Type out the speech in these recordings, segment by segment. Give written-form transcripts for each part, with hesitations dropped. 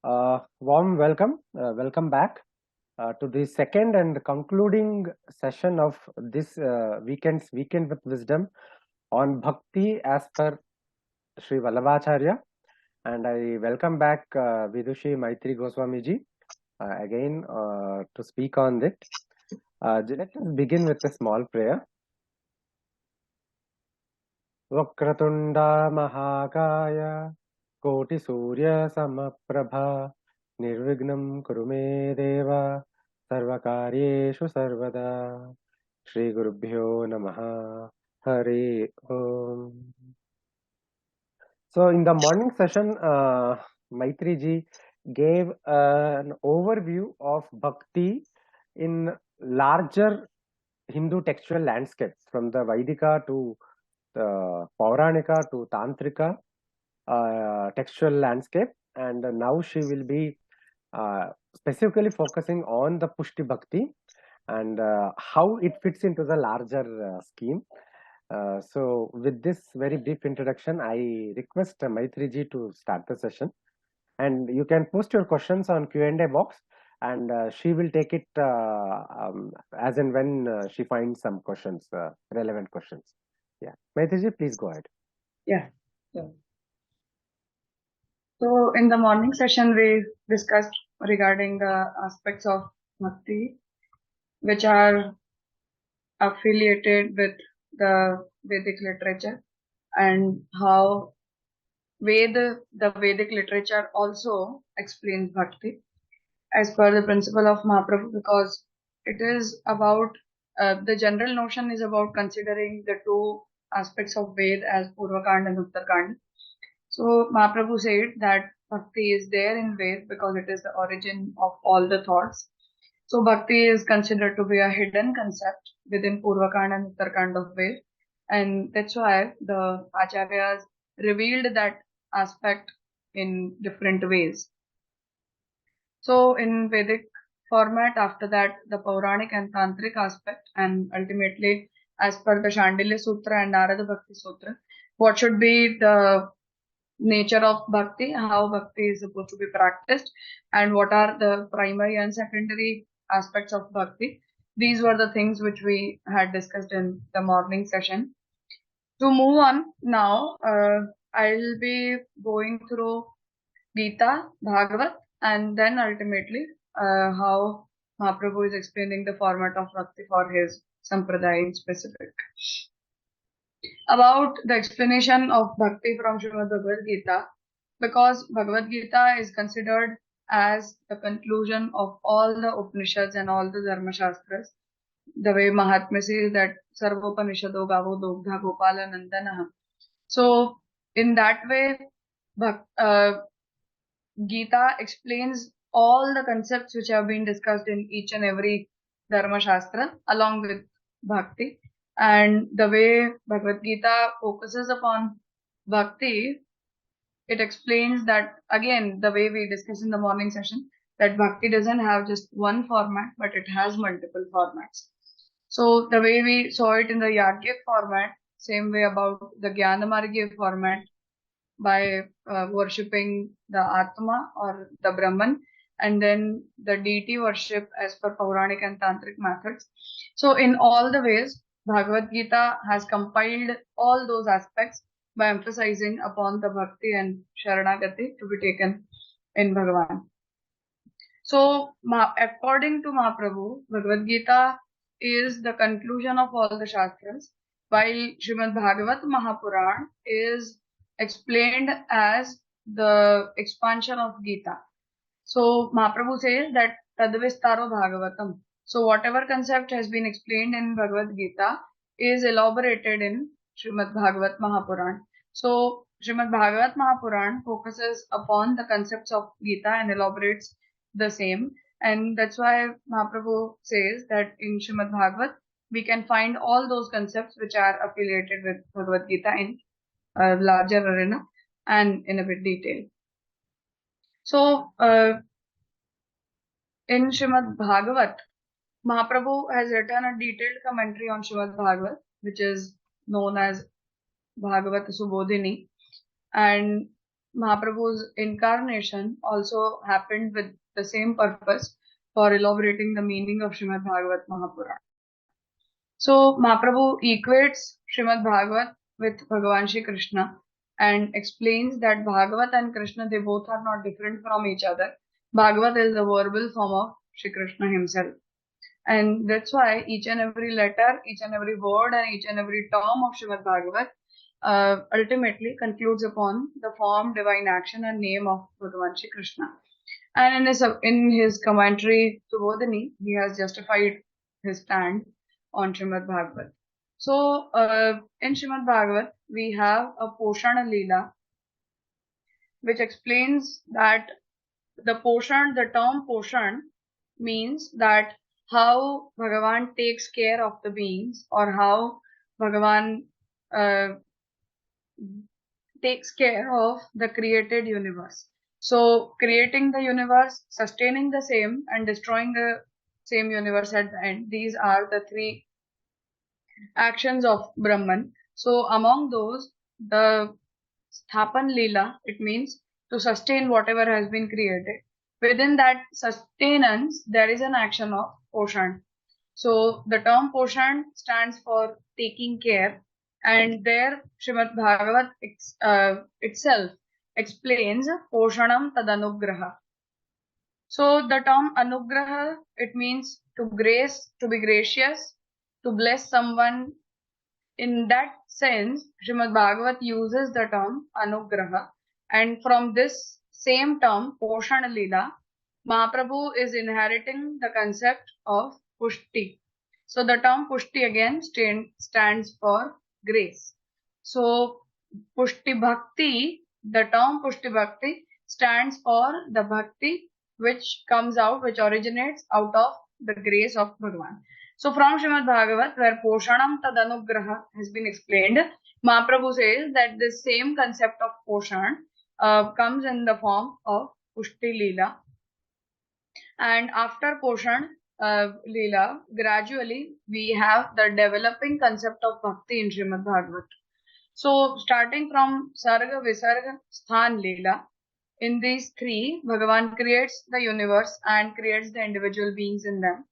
Warm welcome. Welcome back to the second and concluding session of this Weekend with Wisdom on Bhakti as per Shri Vallabhacharya. And I welcome back Vidushi Maitri Gowswami ji again to speak on it. Let us begin with a small prayer. Vakratunda Mahakaya Koti Surya Samaprabha Nirvignam Kurume Deva Sarvakaryeshu Sarvada Shri Gurubhyo Namaha Hari Om. So in the morning session, Maitri ji gave an overview of Bhakti in larger Hindu textual landscape from the Vaidika to the Pauranika to Tantrika textual landscape, and now she will be specifically focusing on the Pushti Bhakti and how it fits into the larger scheme. So with this very brief introduction, I request Maitri ji to start the session, and you can post your questions on Q&A box, and she will take it as and when she finds some questions, relevant questions. Yeah, Maitri ji, please go ahead. Yeah. So in the morning session, we discussed regarding the aspects of Bhakti, which are affiliated with the Vedic literature, and how the Vedic literature also explains Bhakti as per the principle of Mahaprabhu, because it is about the general notion is about considering the two aspects of Ved as Purvakand and Uttarkand. So Mahaprabhu said that Bhakti is there in Ved because it is the origin of all the thoughts. So Bhakti is considered to be a hidden concept within Purvakand and Uttarkand of Ved, and that's why the Acharyas revealed that aspect in different ways. So in Vedic format, after that, the Pauranic and Tantric aspect, and ultimately, as per the Shandilya Sutra and Navadha Bhakti Sutra, what should be the nature of Bhakti, how Bhakti is supposed to be practiced, and what are the primary and secondary aspects of Bhakti. These were the things which we had discussed in the morning session. To move on now, I'll be going through Gita, Bhagavad, and then ultimately how Mahaprabhu is explaining the format of Bhakti for his Sampradaya in specific. About the explanation of Bhakti from Shrimad Bhagavad Gita, because Bhagavad Gita is considered as the conclusion of all the Upanishads and all the Dharma Shastras. The way Mahatma says that Sarvopanishado Gavo Dogdha Gopala Nandanaha. So in that way, Gita explains all the concepts which have been discussed in each and every Dharma Shastra along with Bhakti. And the way Bhagavad Gita focuses upon Bhakti, it explains that, again, the way we discussed in the morning session, that Bhakti doesn't have just one format, but it has multiple formats. So the way we saw it in the Yagya format, same way about the Jnanamargya format, by worshipping the Atma or the Brahman, and then the deity worship as per Pauranic and Tantric methods. So in all the ways, Bhagavad Gita has compiled all those aspects by emphasizing upon the Bhakti and Sharanagati to be taken in Bhagavan. So according to Mahaprabhu, Bhagavad Gita is the conclusion of all the Shastras, while Shrimad Bhagavat Mahapuran is explained as the expansion of Gita. So Mahaprabhu says that Tadvistaro Bhagavatam. So whatever concept has been explained in Bhagavad Gita is elaborated in Shrimad Bhagavat Mahapuran. So Shrimad Bhagavat Mahapuran focuses upon the concepts of Gita and elaborates the same. And that's why Mahaprabhu says that in Shrimad Bhagavat, we can find all those concepts which are affiliated with Bhagavad Gita in a larger arena and in a bit detail. So, in Shrimad Bhagavat, Mahaprabhu has written a detailed commentary on Shrimad Bhagavat, which is known as Bhagavat Subodhini. And Mahaprabhu's incarnation also happened with the same purpose for elaborating the meaning of Shrimad Bhagavat Mahapurana. So Mahaprabhu equates Shrimad Bhagavat with Bhagavan Shri Krishna and explains that Bhagavat and Krishna, they both are not different from each other. Bhagavat is the verbal form of Shri Krishna himself. And that's why each and every letter, each and every word, and each and every term of Shrimad Bhagavat ultimately concludes upon the form, divine action, and name of Bhagavan Shri Krishna. And in his commentary to Bodhini, he has justified his stand on Shrimad Bhagavat. So, in Shrimad Bhagavat, we have a Poshana Leela, which explains that the term Poshan means that how Bhagavan takes care of the beings, or how Bhagavan uh, takes care of the created universe. So, creating the universe, sustaining the same, and destroying the same universe at the end. These are the three actions of Brahman. So, among those, the Sthapan Leela, it means to sustain whatever has been created. Within that sustenance, there is an action of Poshan. So, the term Poshan stands for taking care, and there Srimad Bhagavat itself explains Poshanam Tadanugraha. So, the term Anugraha, it means to grace, to be gracious, to bless someone. In that sense, Srimad Bhagavat uses the term Anugraha, and from this same term, Poshana Leela, Mahaprabhu is inheriting the concept of Pushti. So the term Pushti again stands for grace. So Pushti Bhakti, the term Pushti Bhakti stands for the Bhakti which originates out of the grace of Bhagavan. So from Shrimad Bhagavat, where Poshanam Tadanugraha has been explained, Mahaprabhu says that this same concept of Poshan comes in the form of Pushti Leela. And after Poshan Leela, gradually we have the developing concept of Bhakti in Shrimad Bhagavat. So starting from Sarga, Visarga, Sthan, Leela, in these three, Bhagavan creates the universe and creates the individual beings in them.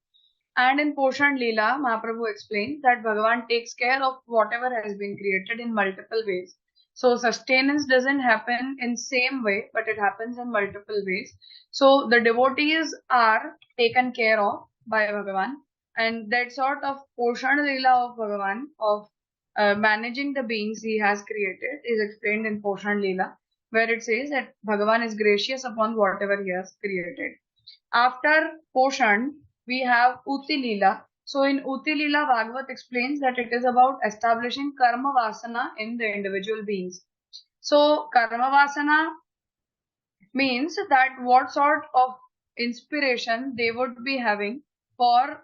And in Poshan Leela, Mahaprabhu explains that Bhagavan takes care of whatever has been created in multiple ways. So sustenance doesn't happen in same way, but it happens in multiple ways. So the devotees are taken care of by Bhagavan, and that sort of Poshan Leela of Bhagavan, of managing the beings he has created, is explained in Poshan Leela, where it says that Bhagavan is gracious upon whatever he has created. After Poshan, we have Uti Leela. So in Uti Leela, Bhagavat explains that it is about establishing karma vasana in the individual beings. So karma vasana means that what sort of inspiration they would be having for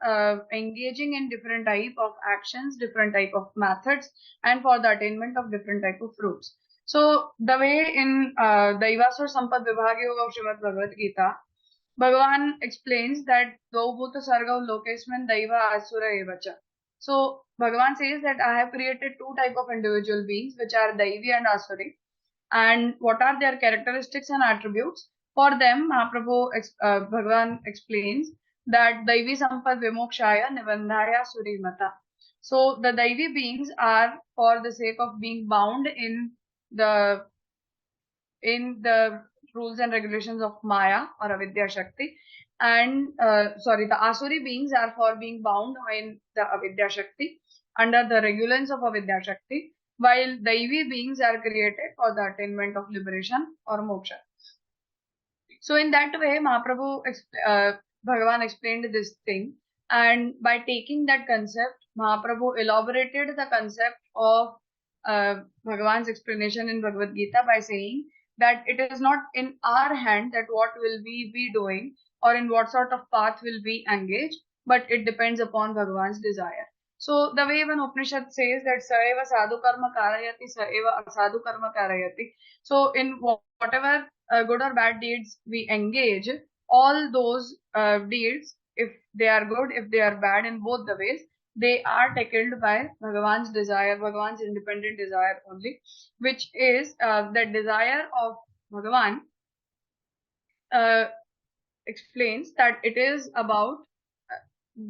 engaging in different type of actions, different type of methods, and for the attainment of different type of fruits. So the way in Daivasur Sampad Vibhag Yoga of Shrimad Bhagavad Gita, Bhagavan explains that Dvaubhuta Sarga Lokesman Daiva Asura Evacha. So Bhagavan says that I have created two type of individual beings, which are Daivi and Asuri. And what are their characteristics and attributes? For them, Bhagavan explains that Daivi Sampad Vimokshaya Nibandhaya Surimata. So the Daivi beings are for the sake of being bound in the rules and regulations of Maya or Vidya Shakti, and the Asuri beings are for being bound in the Avidya Shakti under the regulations of Avidya Shakti, while Daivi beings are created for the attainment of liberation or moksha. So in that way, Bhagavan explained this thing, and by taking that concept, Mahaprabhu elaborated the concept of Bhagavan's explanation in Bhagavad Gita by saying that it is not in our hand that what will we be doing or in what sort of path will we engage, but it depends upon Bhagavan's desire. So the way when Upanishad says that Saeva sadhu karma karayati, Saeva asadhu karma karayati. So in whatever good or bad deeds we engage, all those deeds, if they are good, if they are bad in both the ways, they are tackled by Bhagavan's desire, Bhagavan's independent desire only, which is the desire of Bhagavan uh, explains that it is about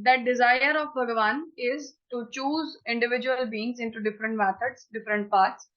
that desire of Bhagavan is to choose individual beings into different methods, different paths.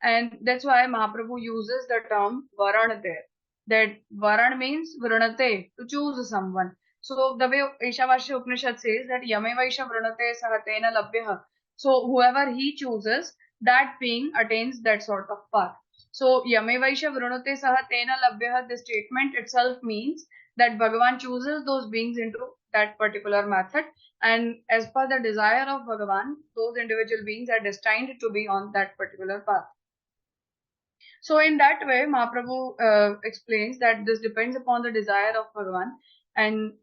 And that's why Mahaprabhu uses the term Varan there. That Varan means Vrinate, to choose someone. So the way Ishavasya Upanishad says that Yamevaisha Vrinate Sahatena Labhyaha. So whoever he chooses, that being attains that sort of path. So Yamevaisha Vrinate Sahatena Labhyaha, the statement itself means that Bhagavan chooses those beings into that particular method, and as per the desire of Bhagavan, those individual beings are destined to be on that particular path. So in that way, Mahaprabhu explains that this depends upon the desire of Bhagavan, and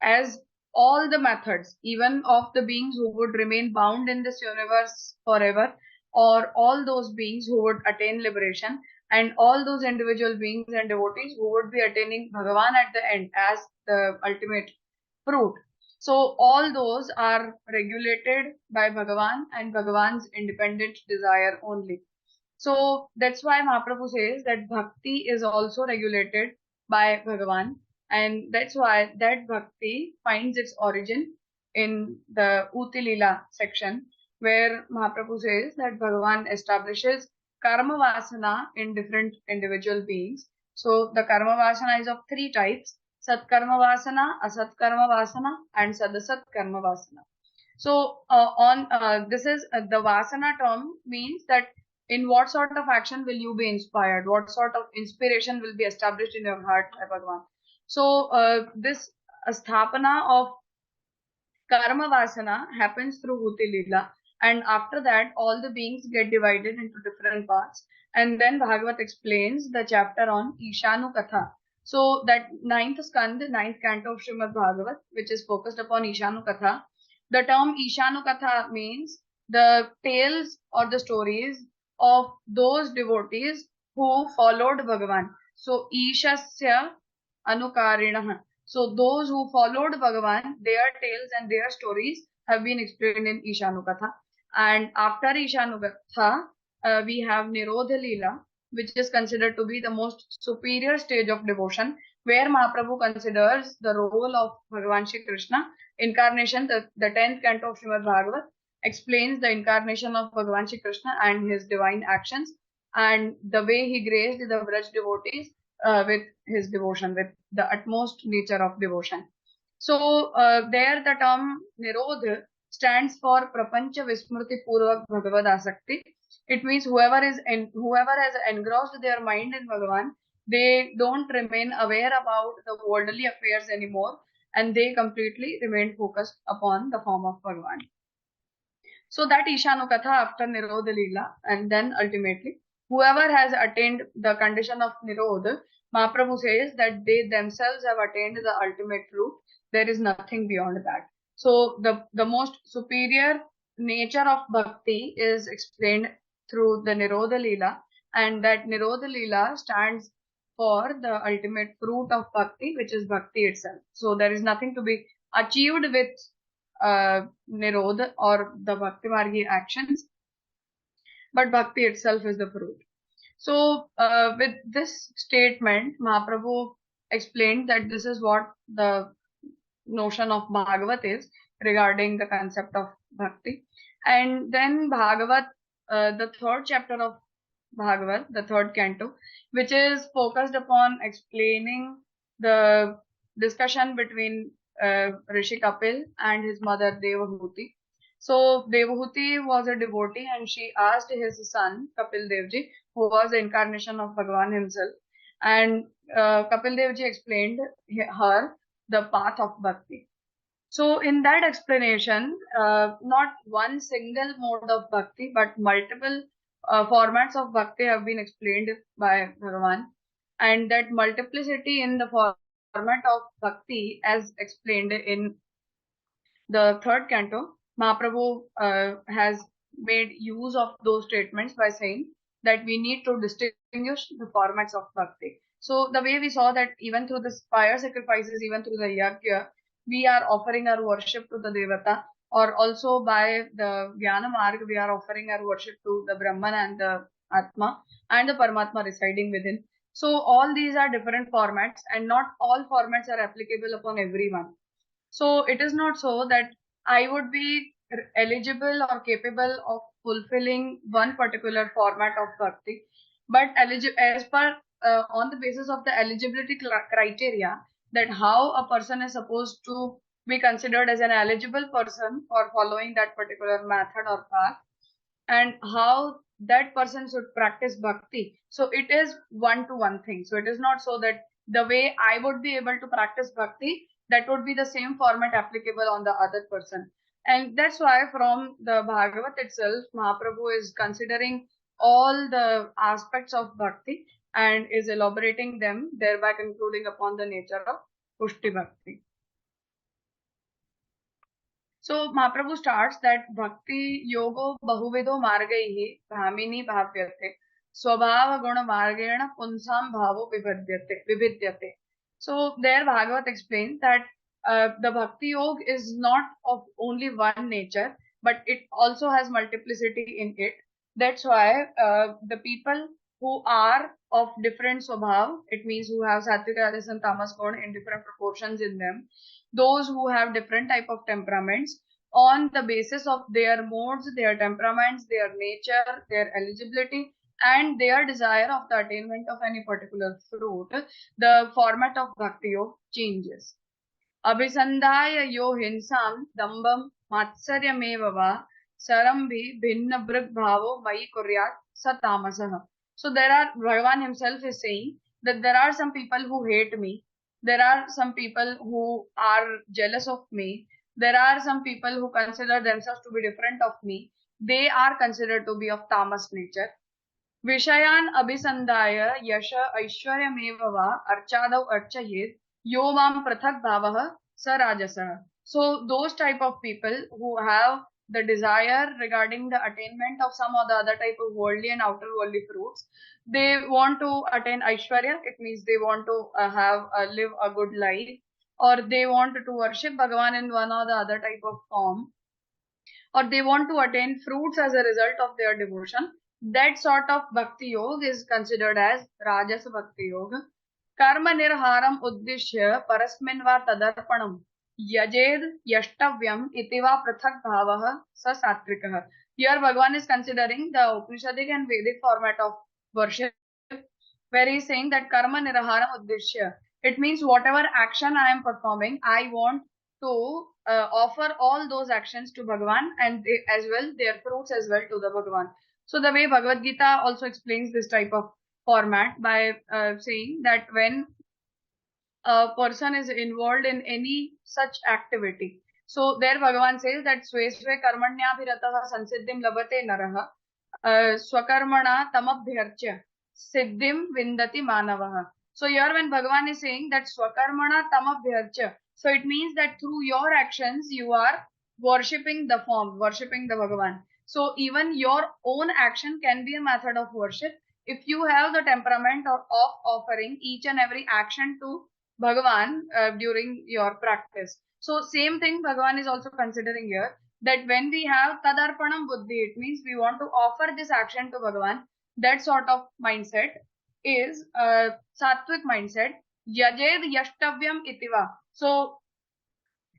as all the methods, even of the beings who would remain bound in this universe forever, or all those beings who would attain liberation, and all those individual beings and devotees who would be attaining Bhagavan at the end as the ultimate fruit. So all those are regulated by Bhagavan and Bhagavan's independent desire only. So that's why Mahaprabhu says that bhakti is also regulated by Bhagavan, and that's why that bhakti finds its origin in the Uti Lila section, where Mahaprabhu says that Bhagavan establishes karma vasana in different individual beings. So the karma vasana is of three types: sat karma vasana, asat karma vasana, and sadasat karma vasana. So this is the vasana term means that in what sort of action will you be inspired? What sort of inspiration will be established in your heart by Bhagavan? So this sthapana of karma vasana happens through Bhuti Lila, and after that all the beings get divided into different parts, and then Bhagavat explains the chapter on Ishanu Katha. So that ninth skand, ninth canto of Shrimad Bhagavat, which is focused upon Ishanu Katha. The term Ishanu Katha means the tales or the stories of those devotees who followed Bhagavan. So Ishasya Anukarinah. So those who followed Bhagavan, their tales and their stories have been explained in Ishanukatha. And after Ishanukatha, we have Nirodha Leela, which is considered to be the most superior stage of devotion, where Mahaprabhu considers the role of Bhagavan Shri Krishna. Incarnation, the 10th canto of Shrimad Bhagavat, explains the incarnation of Bhagavan Shri Krishna and his divine actions, and the way he graced the Braj devotees with his devotion, with the utmost nature of devotion. So there the term Nirodha stands for Prapancha Vismriti Purvak Bhagavad Asakti. It means whoever has engrossed their mind in Bhagavan, they don't remain aware about the worldly affairs anymore, and they completely remain focused upon the form of Bhagavan. So that Ishanukatha after Nirodha Leela, and then ultimately, whoever has attained the condition of Nirodha, Mahaprabhu says that they themselves have attained the ultimate truth. There is nothing beyond that. So the most superior nature of bhakti is explained through the Nirodha Leela, and that Nirodha Leela stands for the ultimate fruit of bhakti, which is bhakti itself. So there is nothing to be achieved with Nirodha or the Bhakti Margi actions, but bhakti itself is the fruit. So with this statement, Mahaprabhu explained that this is what the notion of Bhagavat is regarding the concept of bhakti. And then Bhagavat, the third chapter of Bhagavat, the third canto, which is focused upon explaining the discussion between Rishi Kapil and his mother Devahuti. So Devahuti was a devotee, and she asked his son Kapil Devji, who was the incarnation of Bhagavan himself, and Kapil Devji explained her the path of bhakti. So in that explanation, not one single mode of bhakti, but multiple formats of bhakti have been explained by Bhagavan, and that multiplicity in the format of bhakti, as explained in the third canto, Mahaprabhu has made use of those statements by saying that we need to distinguish the formats of bhakti. So the way we saw that even through the fire sacrifices, even through the yajna, we are offering our worship to the Devata, or also by the Jnana Marg, we are offering our worship to the Brahman and the Atma and the Paramatma residing within. So all these are different formats, and not all formats are applicable upon everyone. So it is not so that I would be eligible or capable of fulfilling one particular format of bhakti, but as per on the basis of the eligibility criteria, that how a person is supposed to be considered as an eligible person for following that particular method or path, and how that person should practice bhakti. So it is one to one thing. So it is not so that the way I would be able to practice bhakti, that would be the same format applicable on the other person. And that's why from the Bhagavat itself, Mahaprabhu is considering all the aspects of bhakti and is elaborating them, thereby concluding upon the nature of Pushti Bhakti. So Mahaprabhu starts that bhakti yogo bahuvido margaihi bhamini bhavyate swabhava guna margena punsam bhavo vibhidyate. So there Bhagavat explains that the bhakti yoga is not of only one nature, but it also has multiplicity in it. That's why the people who are of different swabhav, it means who have sattvic, rajas and tamas guna in different proportions in them, those who have different type of temperaments, on the basis of their modes, their temperaments, their nature, their eligibility, and their desire of the attainment of any particular fruit, the format of bhakti yoga changes. Abhisandhaya yo hinsam dambam matsaryameva va sarambhi bhinna bhrig bhavo mai kuryat satamasah. So there are, Bhagavan himself is saying that there are some people who hate me, there are some people who are jealous of me, there are some people who consider themselves to be different of me, they are considered to be of tamas nature. विषयान् अभिसन्धाय यश ऐश्वर्यमेव वा अर्चादौ अर्चयेत् यो मां पृथक् भावः स राजसः. So those type of people who have the desire regarding the attainment of some or the other type of worldly and outer worldly fruits, they want to attain aishwarya. It means they want to live a good life, or they want to worship Bhagavan in one or the other type of form, or they want to attain fruits as a result of their devotion. That sort of bhakti yoga is considered as rajas bhakti yoga. Karma nirharam uddishya parasmin va tadarpanam yajed yashtavyam itiva prathak bhavah sa satvikah. Here Bhagavan is considering the Upanishadic and Vedic format of worship, where he is saying that karma nirharam uddishya. It means whatever action I am performing, I want to offer all those actions to Bhagavan, and as well their fruits as well to the Bhagavan. So the way Bhagavad Gita also explains this type of format by saying that when a person is involved in any such activity, so there Bhagavan says that swe swe karmanyabhiratah sansiddhim labate naraha swakarmana tamabhyarcha siddhim vindati manavaha. So here when Bhagavan is saying that swakarmana tamabhyarcha, so it means that through your actions you are worshipping the form, worshipping the Bhagavan. So even your own action can be a method of worship if you have the temperament of offering each and every action to Bhagavan during your practice. So same thing Bhagavan is also considering here, that when we have tadarpanam buddhi, it means we want to offer this action to Bhagavan. That sort of mindset is sattvic mindset. Yajed yashtavyam itiva. So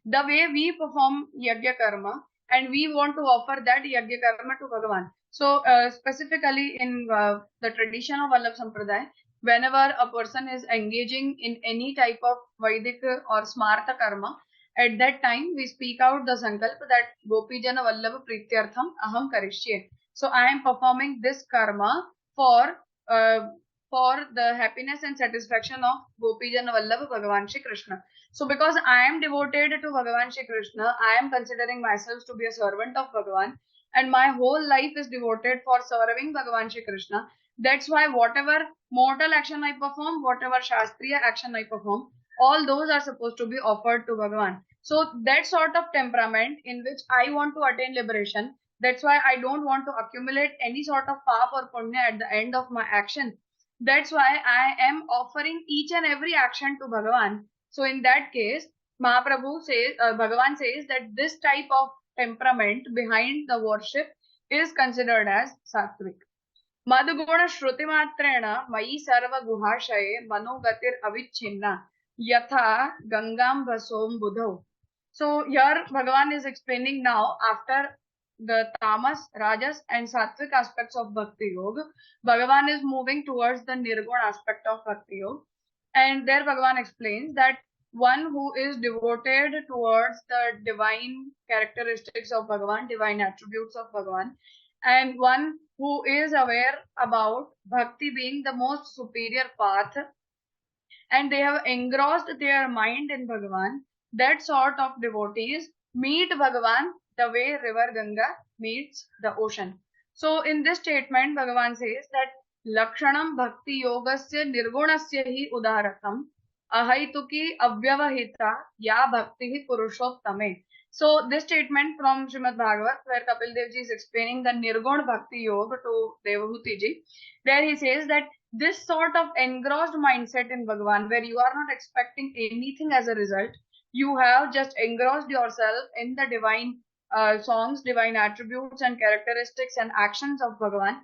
the way we perform yajna karma, and we want to offer that yajna karma to Bhagavan. So specifically in the tradition of Vallabh Sampradaya, whenever a person is engaging in any type of Vedic or Smarta karma, at that time we speak out the sankalpa that Gopijana Vallabha Prityartham Aham Karishye. So I am performing this karma for the happiness and satisfaction of Gopijana Vallabha Bhagavan Shri Krishna. So because I am devoted to Bhagavan Shri Krishna, I am considering myself to be a servant of Bhagavan, and my whole life is devoted for serving Bhagavan Shri Krishna. That's why whatever mortal action I perform, whatever Shastriya action I perform, all those are supposed to be offered to Bhagavan. So that sort of temperament in which I want to attain liberation, that's why I don't want to accumulate any sort of paap or punya at the end of my action. That's why I am offering each and every action to Bhagavan. So in that case, Mahaprabhu says, Bhagavan says that this type of temperament behind the worship is considered as sattvic. मदगुण श्रुति मात्रेण मयि सर्व गुहाशये मनोगतिर अविच्छिन्ना यथा गंगाम भसोम बुधौ. So here Bhagavan is explaining now after the tamas, rajas and sattvic aspects of Bhakti Yoga, Bhagavan is moving towards the Nirguna aspect of Bhakti Yoga. And there Bhagavan explains that one who is devoted towards the divine characteristics of Bhagavan, divine attributes of Bhagavan, and one who is aware about Bhakti being the most superior path, and they have engrossed their mind in Bhagavan, that sort of devotees meet Bhagavan the way river Ganga meets the ocean. So in this statement, Bhagavan says that Lakshanam Bhakti Yogasya Nirgunasya hi Udharatam Ahaituki Avyavahita Ya Bhakti Purushottame. So this statement from Shrimad Bhagavat, where Kapil Dev Ji is explaining the Nirgun Bhakti Yoga to Devahuti Ji, there he says that this sort of engrossed mindset in Bhagavan, where you are not expecting anything as a result, you have just engrossed yourself in the divine songs, divine attributes and characteristics and actions of Bhagavan,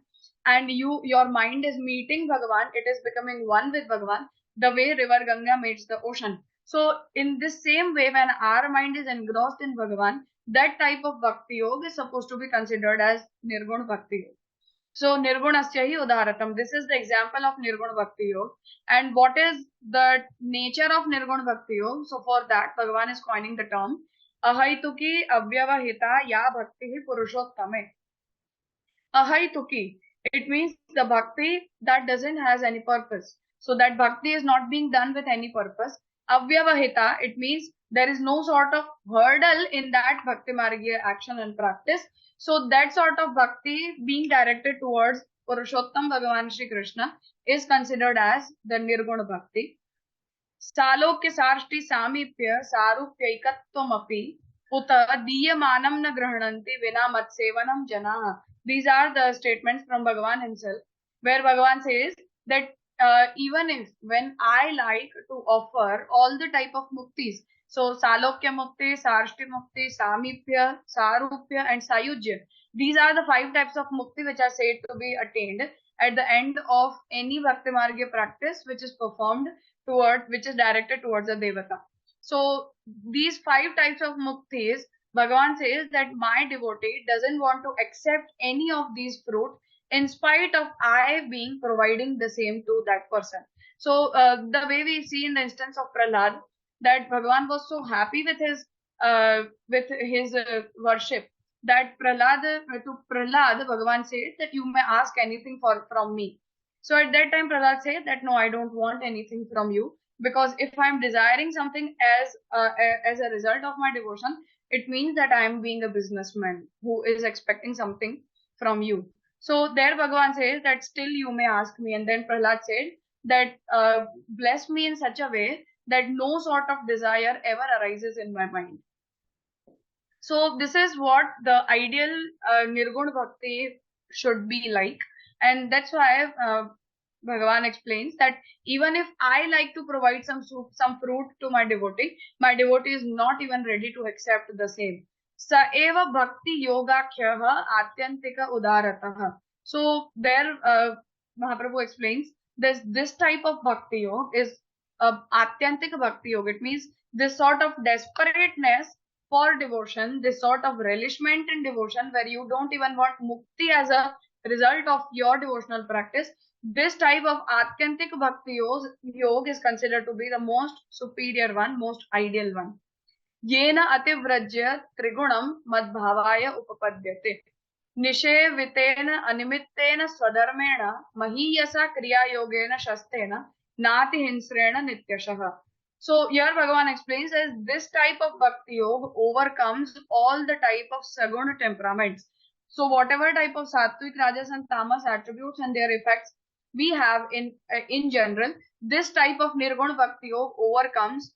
and your mind is meeting Bhagavan, it is becoming one with Bhagavan, the way river Ganga meets the ocean. So in this same way, when our mind is engrossed in Bhagavan, that type of Bhakti Yoga is supposed to be considered as Nirguna Bhakti Yoga. So Nirgunasya hi Udharatam. This is the example of Nirguna Bhakti Yoga. And what is the nature of Nirguna Bhakti Yoga? So for that, Bhagavan is coining the term Ahaituki Avyavahita Ya Bhakti Purushottame. Ahaituki. It means the bhakti that doesn't has any purpose. So that bhakti is not being done with any purpose. Avyavahita, it means there is no sort of hurdle in that bhakti margiya action and practice. So that sort of bhakti being directed towards Purushottam Bhagavan Shri Krishna is considered as the Nirguna Bhakti. सालोक्य सार्ष्टि सामीप्य सारूप्यैकत्वमपि उत दीयमानं न गृह्णन्ति विना मत्सेवनं जनाः. These are the statements from Bhagavan himself, where Bhagavan says that even if when I like to offer all the type of muktis, so Salokya Mukti, Sarshti Mukti, Samipya, Sarupya and Sayujya, these are the 5 types of mukti which are said to be attained at the end of any Bhakti Margya practice which is performed which is directed towards a devata. So these 5 types of muktis, Bhagavan says that my devotee doesn't want to accept any of these fruit in spite of I being providing the same to that person. So the way we see in the instance of Prahlad, that Bhagavan was so happy with his worship, that to Prahlad, Bhagavan says that you may ask anything from me. So at that time, Prahlad said that no, I don't want anything from you, because if I'm desiring something as a result of my devotion, it means that I am being a businessman who is expecting something from you. So there Bhagavan says that still you may ask me. And then Prahlad said that bless me in such a way that no sort of desire ever arises in my mind. So this is what the ideal Nirguna Bhakti should be like. And that's why Bhagavan explains that even if I like to provide some fruit to my devotee is not even ready to accept the same. Sa eva bhakti yogakhyaha atyantika udaratah. So there Mahaprabhu explains this type of bhakti yoga is atyantika bhakti yoga. It means this sort of desperateness for devotion, this sort of relishment in devotion where you don't even want mukti as a result of your devotional practice. This type of Atyantik Bhakti Yoga is considered to be the most superior one, most ideal one. Yena ativrajya trigunam madbhavaya upapadyate. Nishevitena animittena swadharmena mahiyasa kriya yogena shastena nati hinsrena nityashaha. So here Bhagavan explains as this type of Bhakti Yoga overcomes all the type of Saguna temperaments. So whatever type of Sattvic, Rajas and Tamas attributes and their effects we have in general, this type of Nirguna Bhakti Yoga overcomes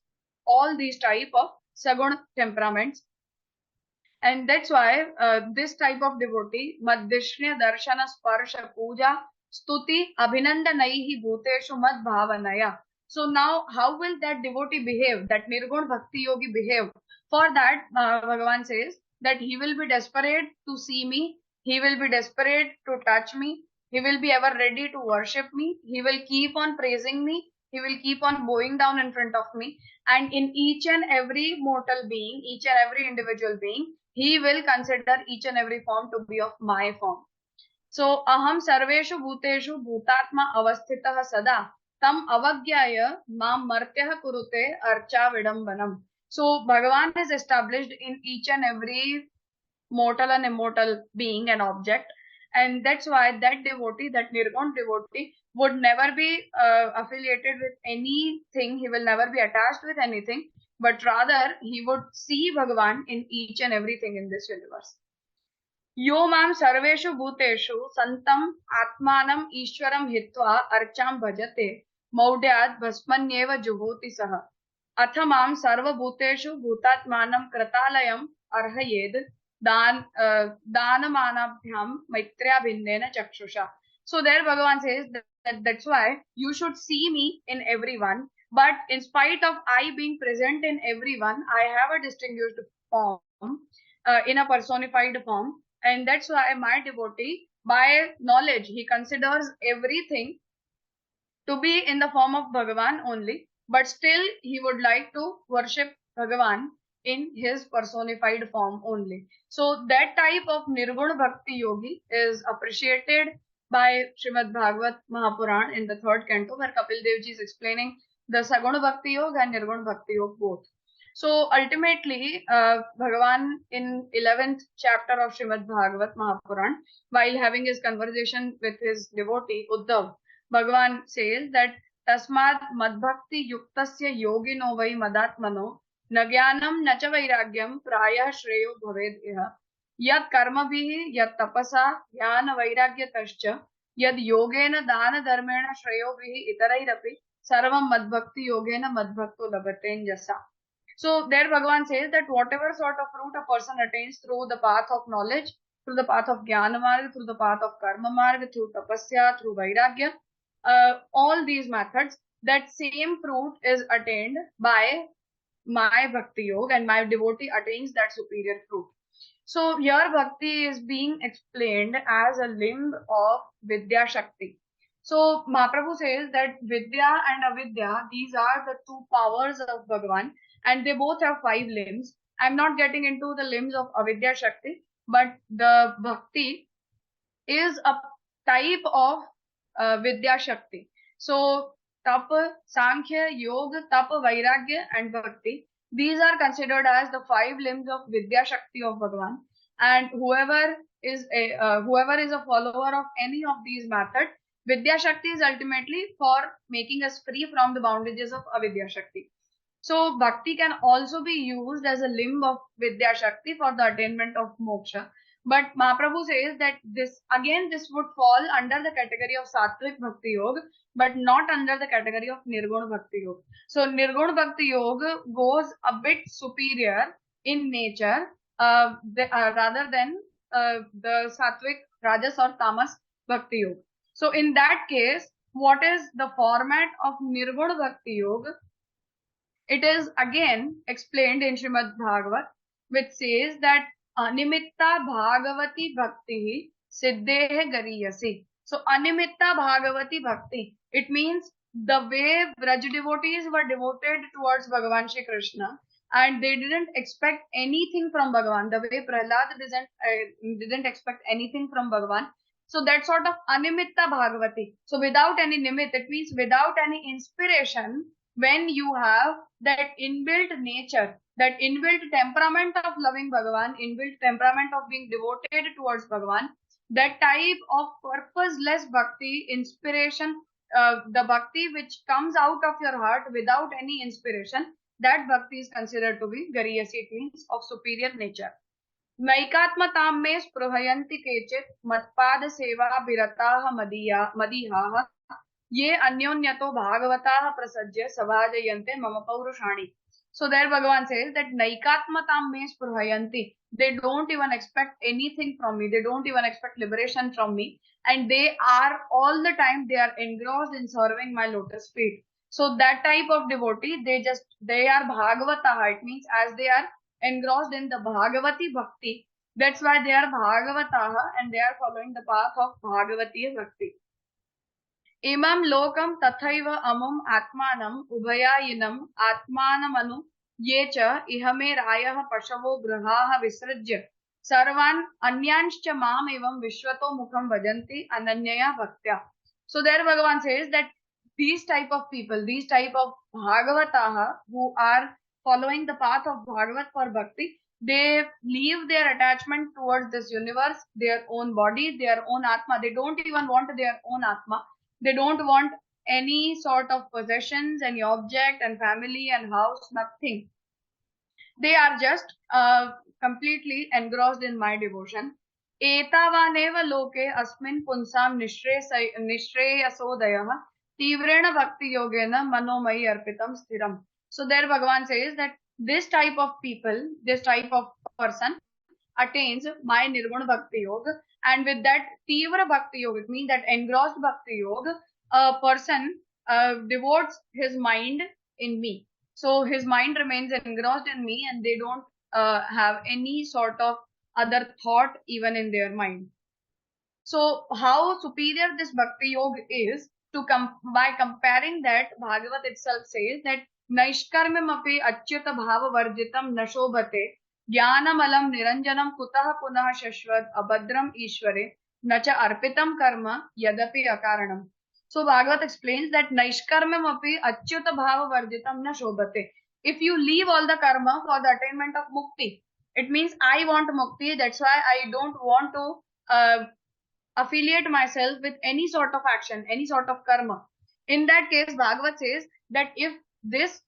all these type of Saguna temperaments. And that's why this type of devotee, Madhishnya Darshana Sparsha Puja Stuti Abhinandanaihi Bhuteshu Mad Bhavanaya. So now how will that devotee behave, that Nirguna Bhakti Yogi behave? For that, Bhagavan says that he will be desperate to see me, he will be desperate to touch me, He will be ever ready to worship me. He will keep on praising me. He will keep on bowing down in front of me. And in each and every mortal being, each and every individual being, he will consider each and every form to be of my form. So, aham sarveshu bhuteshu bhutatma avastitah sada tam avagyaya mam martyah kurute archa vidambanam. So, Bhagavan is established in each and every mortal and immortal being and object, and that's why that devotee, that Nirguna devotee, would never be affiliated with anything. He will never be attached with anything, but rather he would see Bhagavan in each and everything in this universe. यो मां सर्वेषु भूतेषु संतम आत्मानम ईश्वरम हित्वा अर्चाम भजते मौढ्यात् भस्मन्येव जुहोति सः अथ मां सर्वभूतेषु भूतात्मानं कृतालयम् अर्हयेद् दानमानाभ्यां मैत्र्या भिन्नेन चक्षुषा. So there Bhagavan says that's why you should see me in everyone, but in spite of I being present in everyone, I have a distinguished form, in a personified form. And that's why my devotee, by knowledge, he considers everything to be in the form of Bhagavan only, but still he would like to worship Bhagavan in his personified form only. So that type of Nirguna Bhakti Yogi is appreciated by Shrimad Bhagavat Mahapuran in the third canto, where Kapil Dev Ji is explaining the Saguna Bhakti Yoga and Nirguna Bhakti Yoga both. So ultimately, Bhagavan in 11th chapter of Shrimad Bhagavat Mahapuran, while having his conversation with his devotee Uddhav, Bhagavan says that Tasmad Madbhakti Yuktasya Yogino Vai Madatmano Nagyanam Nacha Vairagyam Praya Shreyo Bhaved Iha Yat Karmabhihi Yat Tapasa Jnana Vairagya Tascha Yad Yogena Dana Dharmena Shreyo Bhihi Itarairapi Sarvam Madbhakti Yogena Madbhakto Labhaten Jasa. So there Bhagavan says that whatever sort of fruit a person attains through the path of knowledge, through the path of Jnana Marga, through the path of Karma Marga, through Tapasya, through Vairagya, all these methods, that same fruit is attained by my Bhakti Yoga, and my devotee attains that superior fruit. So here Bhakti is being explained as a limb of Vidya Shakti. So Mahaprabhu says that Vidya and Avidya, these are the two powers of Bhagavan, and they both have 5 limbs. I'm not getting into the limbs of Avidya Shakti, but the Bhakti is a type of Vidya Shakti. So Tapa, Sankhya, Yoga, Tapa, Vairagya and Bhakti, these are considered as the 5 limbs of Vidya Shakti of Bhagavan. And whoever is a follower of any of these methods, Vidya Shakti is ultimately for making us free from the bondages of Avidya Shakti. So Bhakti can also be used as a limb of Vidya Shakti for the attainment of moksha. But Mahaprabhu says that this would fall under the category of Sattvic Bhakti Yoga, but not under the category of Nirguna Bhakti Yoga. So Nirguna Bhakti Yoga goes a bit superior in nature rather than the Sattvic, Rajas or Tamas Bhakti Yoga. So in that case, what is the format of Nirguna Bhakti Yoga? It is again explained in Shrimad Bhagavat, which says that Animitta Bhagavati Bhakti Siddhehe Gariyasi. So Animitta Bhagavati Bhakti, it means the way Braj devotees were devoted towards Bhagavan Shri Krishna, and they didn't expect anything from Bhagavan, the way Prahlad didn't expect anything from Bhagavan. So that sort of Animitta Bhagavati. So without any nimit, it means without any inspiration, when you have that inbuilt nature, that inbuilt temperament of loving Bhagavan, inbuilt temperament of being devoted towards Bhagavan, that type of purposeless bhakti, inspiration, the bhakti which comes out of your heart without any inspiration, that bhakti is considered to be gariyasi, it means of superior nature. नैकात्मतां मे स्पृहयन्ति केचित् मत्पाद सेवा विरताः मदीहाः ये अन्योन्यतो भागवताः प्रसज्य सभाजयन्ते मम पौरुषाणि. So there Bhagavan says that naikatmatam me spruhayanti. They don't even expect anything from me. They don't even expect liberation from me. And they are all the time, they are engrossed in serving my lotus feet. So that type of devotee, they are Bhagavataha. It means as they are engrossed in the Bhagavati Bhakti, That's why they are Bhagavataha and they are following the path of Bhagawatiya Bhakti. Imam lokam tathaiva amum atmanam ubhayayinam atmanamanu yecha ihame rayah pashavo grahaha visrajya sarvan anyanscha mam evam vishwato mukham vajanti ananyaya bhaktya. So there Bhagavan says that these type of people, these type of Bhagavataha who are following the path of Bhagavat for bhakti, they leave their attachment towards this universe, their own body, their own atma. They don't even want their own atma. They don't want any sort of possessions, any object and family and house, nothing. They are just completely engrossed in my devotion. Etavaneva loke asmin punsam nishreyasodayah tivrena bhakti yogena manomai arpitam sthiram. So there Bhagavan says that this type of people, this type of person attains my Nirguna Bhakti Yoga, and with that Tivra Bhakti Yoga, it means that engrossed Bhakti Yoga, a person devotes his mind in me. So his mind remains engrossed in me and they don't have any sort of other thought even in their mind. So how superior this Bhakti Yoga is, by comparing that, Bhagavat itself says that Naishkarmamapi Achyuta Bhava Varjitam Nashobhate Jnanamalam Niranjanam Kutah Punah Shashvat Abhadram Ishware Nacha Arpitam Karma Yadapi Akaranam. So Bhagavat explains that Naishkarmamapi Achyuta Bhava Varjitam Nashobhate. If you leave all the karma for the attainment of mukti, it means I want mukti, that's why I don't want to affiliate myself with any sort of action, any sort of karma. In that case, Bhagavat says that if this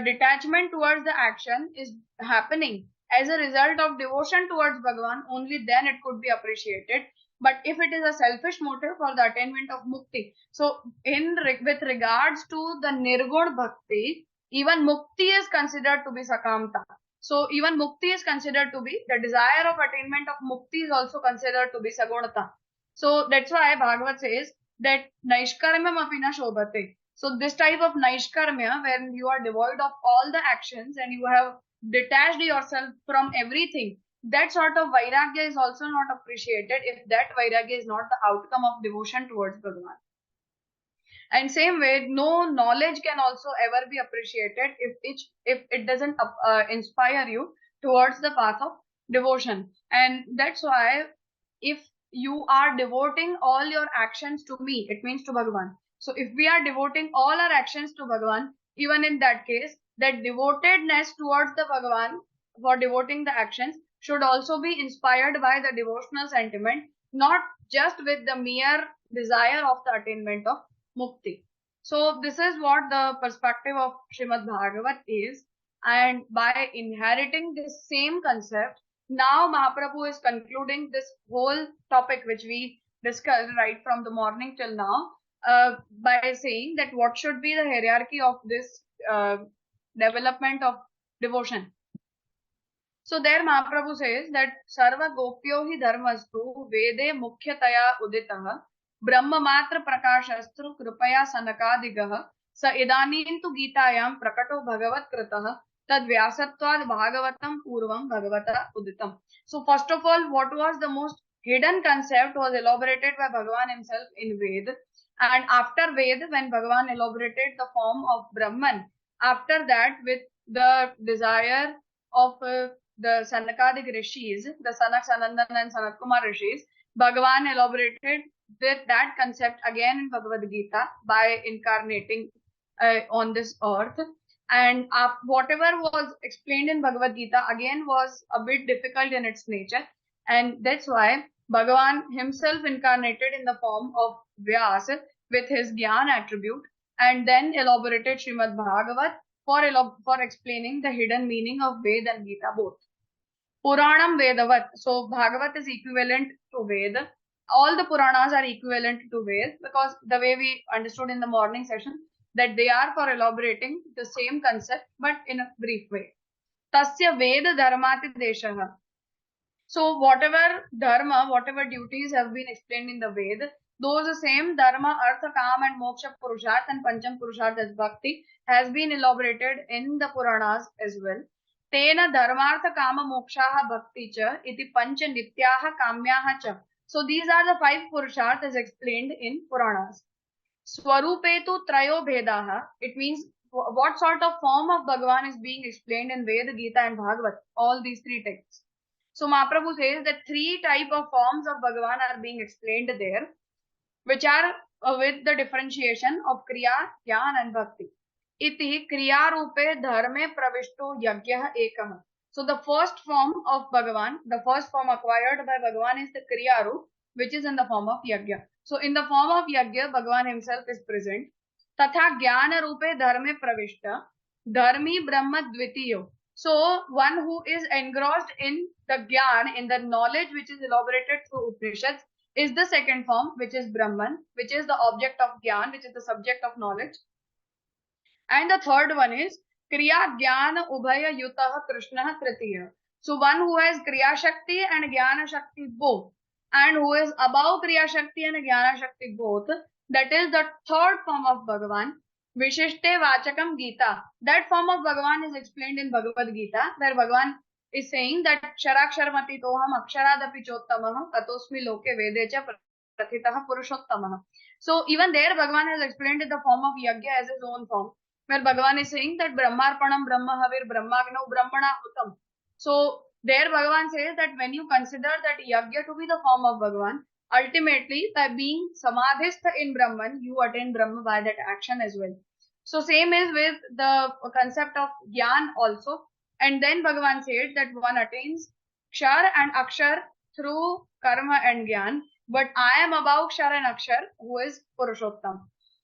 detachment towards the action is happening as a result of devotion towards Bhagavan, only then it could be appreciated. But if it is a selfish motive for the attainment of mukti, so with regards to the Nirguna Bhakti, even mukti is considered to be sakamta. So even mukti is considered to be, the desire of attainment of mukti is also considered to be sagunata. So that's why Bhagavat says that Naishkarmyam apina shobhate. So this type of Naishkarmya, where you are devoid of all the actions and you have detached yourself from everything, that sort of Vairagya is also not appreciated if that Vairagya is not the outcome of devotion towards Bhagavan. And same way, no knowledge can also ever be appreciated if it doesn't inspire you towards the path of devotion. And that's why if you are devoting all your actions to me, it means to Bhagavan. So if we are devoting all our actions to Bhagavan, even in that case, that devotedness towards the Bhagavan for devoting the actions should also be inspired by the devotional sentiment, not just with the mere desire of the attainment of mukti. So this is what the perspective of Shrimad Bhagavat is, and by inheriting this same concept, now Mahaprabhu is concluding this whole topic which we discussed right from the morning till now by saying that what should be the hierarchy of this development of devotion. So there Mahaprabhu says that Sarva Gopyo hi dharmastu Vede Mukhyataya Uditah Brahma Matra Prakashastru Kripaya Sanakadigah Sa Idanintu Gitayam Prakato Bhagavat Kritah Tad Vyasatvad Bhagavatam Purvam Bhagavata Uditam. So first of all, what was the most hidden concept was elaborated by Bhagavan himself in Ved. And after Ved, when Bhagavan elaborated the form of Brahman, after that with the desire of the Sanakadik rishis, the Sanak Sanandan and Sanat Kumar rishis, Bhagavan elaborated that concept again in Bhagavad Gita by incarnating on this earth. And whatever was explained in Bhagavad Gita again was a bit difficult in its nature. And that's why Bhagavan himself incarnated in the form of Vyasa with his Gyan attribute and then elaborated Shrimad Bhagavat for explaining the hidden meaning of Ved and Gita both. Puranam Vedavat. So Bhagavat is equivalent to Veda. All the Puranas are equivalent to Ved because the way we understood in the morning session that they are for elaborating the same concept but in a brief way. Tasya Veda Dharmati Deshaha. So whatever dharma, whatever duties have been explained in the Ved, those same dharma, artha, kam and moksha purusharth and pancham purusharth as bhakti has been elaborated in the Puranas as well. Tena dharmartha kama mokshaha bhakti cha iti pancha nityaha kamyaha cha. So these are the 5 purusharths as explained in Puranas. Swarupetu trayo bhedaha. It means what sort of form of Bhagavan is being explained in Veda, Gita and Bhagavad. All these 3 texts. So Mahaprabhu says that 3 type of forms of Bhagavan are being explained there, which are with the differentiation of Kriya, Jnana and Bhakti. Iti Kriya Rupe Dharme Pravishto Yagyah Ekah. So the first form of Bhagavan, the first form acquired by Bhagavan is the Kriya Rup, which is in the form of Yagya. So in the form of Yagya, Bhagavan himself is present. Tatha Jnana Rupe Dharme Pravishta, Dharmi Brahma Dvitiyo. So one who is engrossed in the Jnana, in the knowledge which is elaborated through Upanishads, is the second form, which is Brahman, which is the object of Gyan, which is the subject of knowledge. And the third one is Kriya Jnana Ubhaya Yutaha Krishna Tritiya. So one who has Kriya Shakti and Jnana Shakti both, and who is above Kriya Shakti and Jnana Shakti both, that is the third form of Bhagavan. Vishishte Vachakam Gita. That form of Bhagavan is explained in Bhagavad Gita, where Bhagavan is saying that Sharaksharmati Toham Aksharaadapi Chottamah Katosmi Loke Vedecha Prathitaha Purushottamah. So even there Bhagavan has explained in the form of Yagya as his own form, where Bhagavan is saying that Brahmarpanam Brahma Havir Brahmagno Brahmana Hutam. So there Bhagavan says that when you consider that Yagya to be the form of Bhagavan, ultimately by being Samadhistha in Brahman, you attain Brahma by that action as well. So same is with the concept of Gyan also. And then Bhagavan said that one attains Kshar and Akshar through Karma and Gyan, but I am above Kshar and Akshar, who is Purushottam.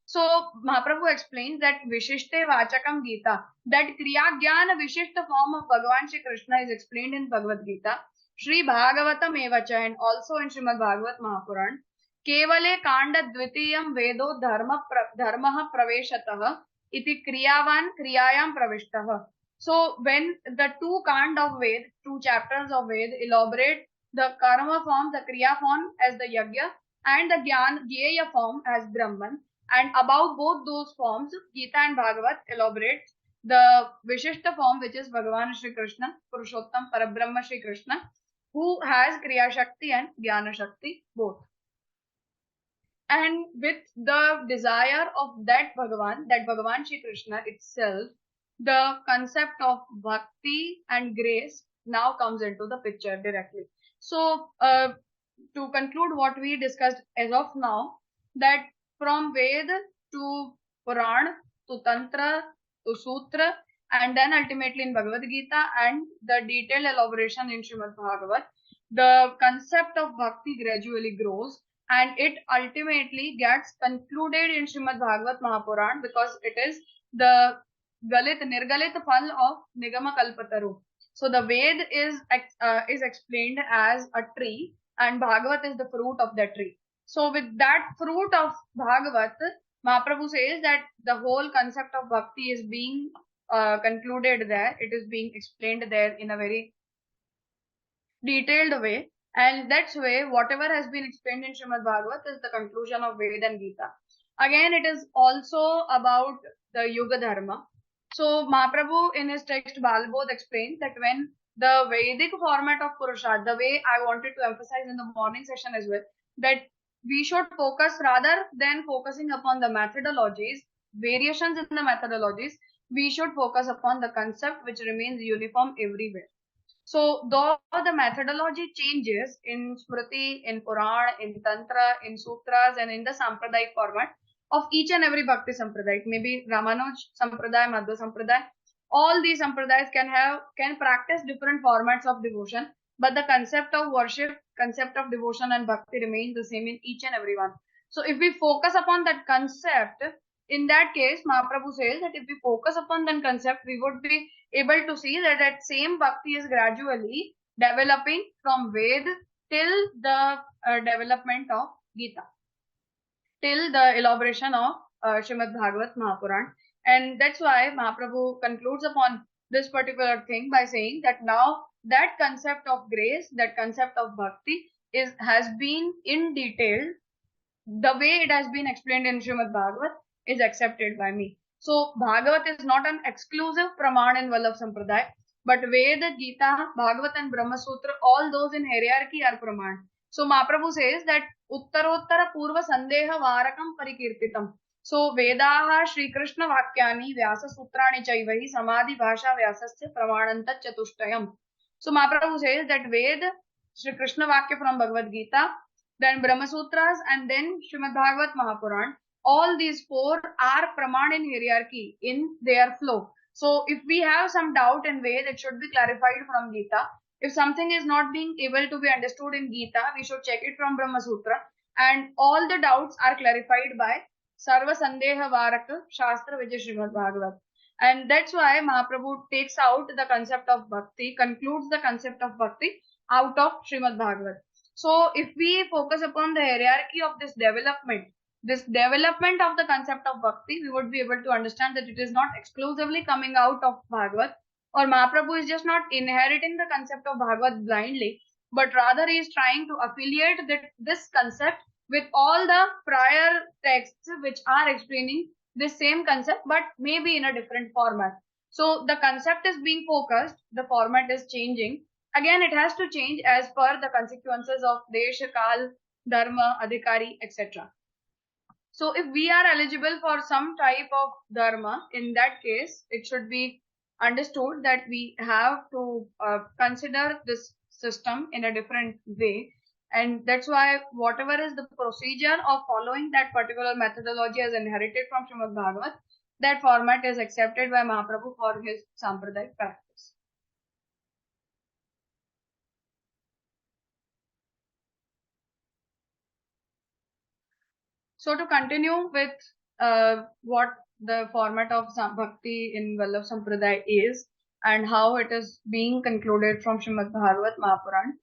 So Mahaprabhu explains that Vishishte Vachakam Gita, that Kriya Jnana Vishishta form of Bhagavan Shri Krishna is explained in Bhagavad Gita, Shri Bhagavatam Evacha, and also in Shrimad Bhagavat Mahapuran. Kevale Kanda Dvitiyam Vedo Dharmaha Praveshatah iti Kriyavan Kriyayam Pravishtaha. So when the 2 Kand of Ved, 2 chapters of Ved elaborate the karma form, the Kriya form as the Yagya, and the Jnana form as Brahman, and above both those forms, Gita and Bhagavat elaborate the Vishishta form, which is Bhagavan Shri Krishna, Purushottam Parabrahma Shri Krishna, who has Kriya Shakti and Jnana Shakti both. And with the desire of that Bhagavan Shri Krishna itself, the concept of bhakti and grace now comes into the picture directly. So, to conclude what we discussed as of now, that from Veda to Puran to Tantra to Sutra, and then ultimately in Bhagavad Gita and the detailed elaboration in Shrimad Bhagavat, the concept of bhakti gradually grows, and it ultimately gets concluded in Shrimad Bhagavat Mahapuran, because it is the Nirgalit Phal of Nigama Kalpataru. So the Ved is explained as a tree, and Bhagavat is the fruit of that tree. So with that fruit of Bhagavat, Mahaprabhu says that the whole concept of bhakti is being concluded there. It is being explained there in a very detailed way. And that's way, whatever has been explained in Shrimad Bhagavat is the conclusion of Veda and Gita. Again, it is also about the Yuga Dharma. So Mahaprabhu in his text Balbodh explains that when the Vedic format of Purusharth, the way I wanted to emphasize in the morning session as well, that we should focus, rather than focusing upon the methodologies, variations in the methodologies, we should focus upon the concept which remains uniform everywhere. So though the methodology changes in Smriti, in Puran, in Tantra, in Sutras, and in the Sampradaya format of each and every Bhakti Sampradaya, maybe Ramanuj Sampradaya, Madhva Sampradaya, all these Sampradayas can practice different formats of devotion, but the concept of worship, concept of devotion and bhakti remains the same in each and every one. So if we focus upon that concept, in that case, Mahaprabhu says that if we focus upon that concept, we would be able to see that that same bhakti is gradually developing from Ved till the development of Gita, till the elaboration of Shrimad Bhagavat Mahapuran. And that's why Mahaprabhu concludes upon this particular thing by saying that now that concept of grace, that concept of bhakti has been in detail, the way it has been explained in Shrimad Bhagavat is accepted by me. So Bhagavat is not an exclusive Praman in Vallabh Sampradaya. But Veda, Gita, Bhagavad and Brahma Sutra, all those in hierarchy are Praman. So Mahaprabhu says that Uttarottara Purva Sandeha Varakam Parikirtitam. So Vedaha Shri Krishna Vakyani Vyasa Sutrani Chaivahi Samadhi Bhasha Vyasasya Pramananta Chatushtayam. So Mahaprabhu says that Ved, Shri Krishna Vakya from Bhagavad Gita, then Brahma Sutras, and then Shrimad Bhagavat Mahapuran. All these four are Praman in hierarchy in their flow. So if we have some doubt in Ved, it should be clarified from Gita. If something is not being able to be understood in Gita, we should check it from Brahma Sutra. And all the doubts are clarified by Sarva Sandeha Varaka Shastra, which is Shrimad Bhagavat. And that's why Mahaprabhu takes out the concept of Bhakti, concludes the concept of Bhakti out of Shrimad Bhagavat. So if we focus upon the hierarchy of this development of the concept of Bhakti, we would be able to understand that it is not exclusively coming out of Bhagavat, or Mahaprabhu is just not inheriting the concept of Bhagavat blindly, but rather he is trying to affiliate this concept with all the prior texts which are explaining this same concept, but maybe in a different format. So the concept is being focused, the format is changing. Again, it has to change as per the consequences of Desha, Kal, Dharma, Adhikari, etc. So if we are eligible for some type of dharma, in that case, it should be understood that we have to consider this system in a different way. And that's why whatever is the procedure of following that particular methodology as inherited from Shrimad Bhagavat, that format is accepted by Mahaprabhu for his Sampradaya practice. So to continue with what the format of Bhakti in Vallabh Sampradaya is and how it is being concluded from Shrimad Bhagavat Mahapuran,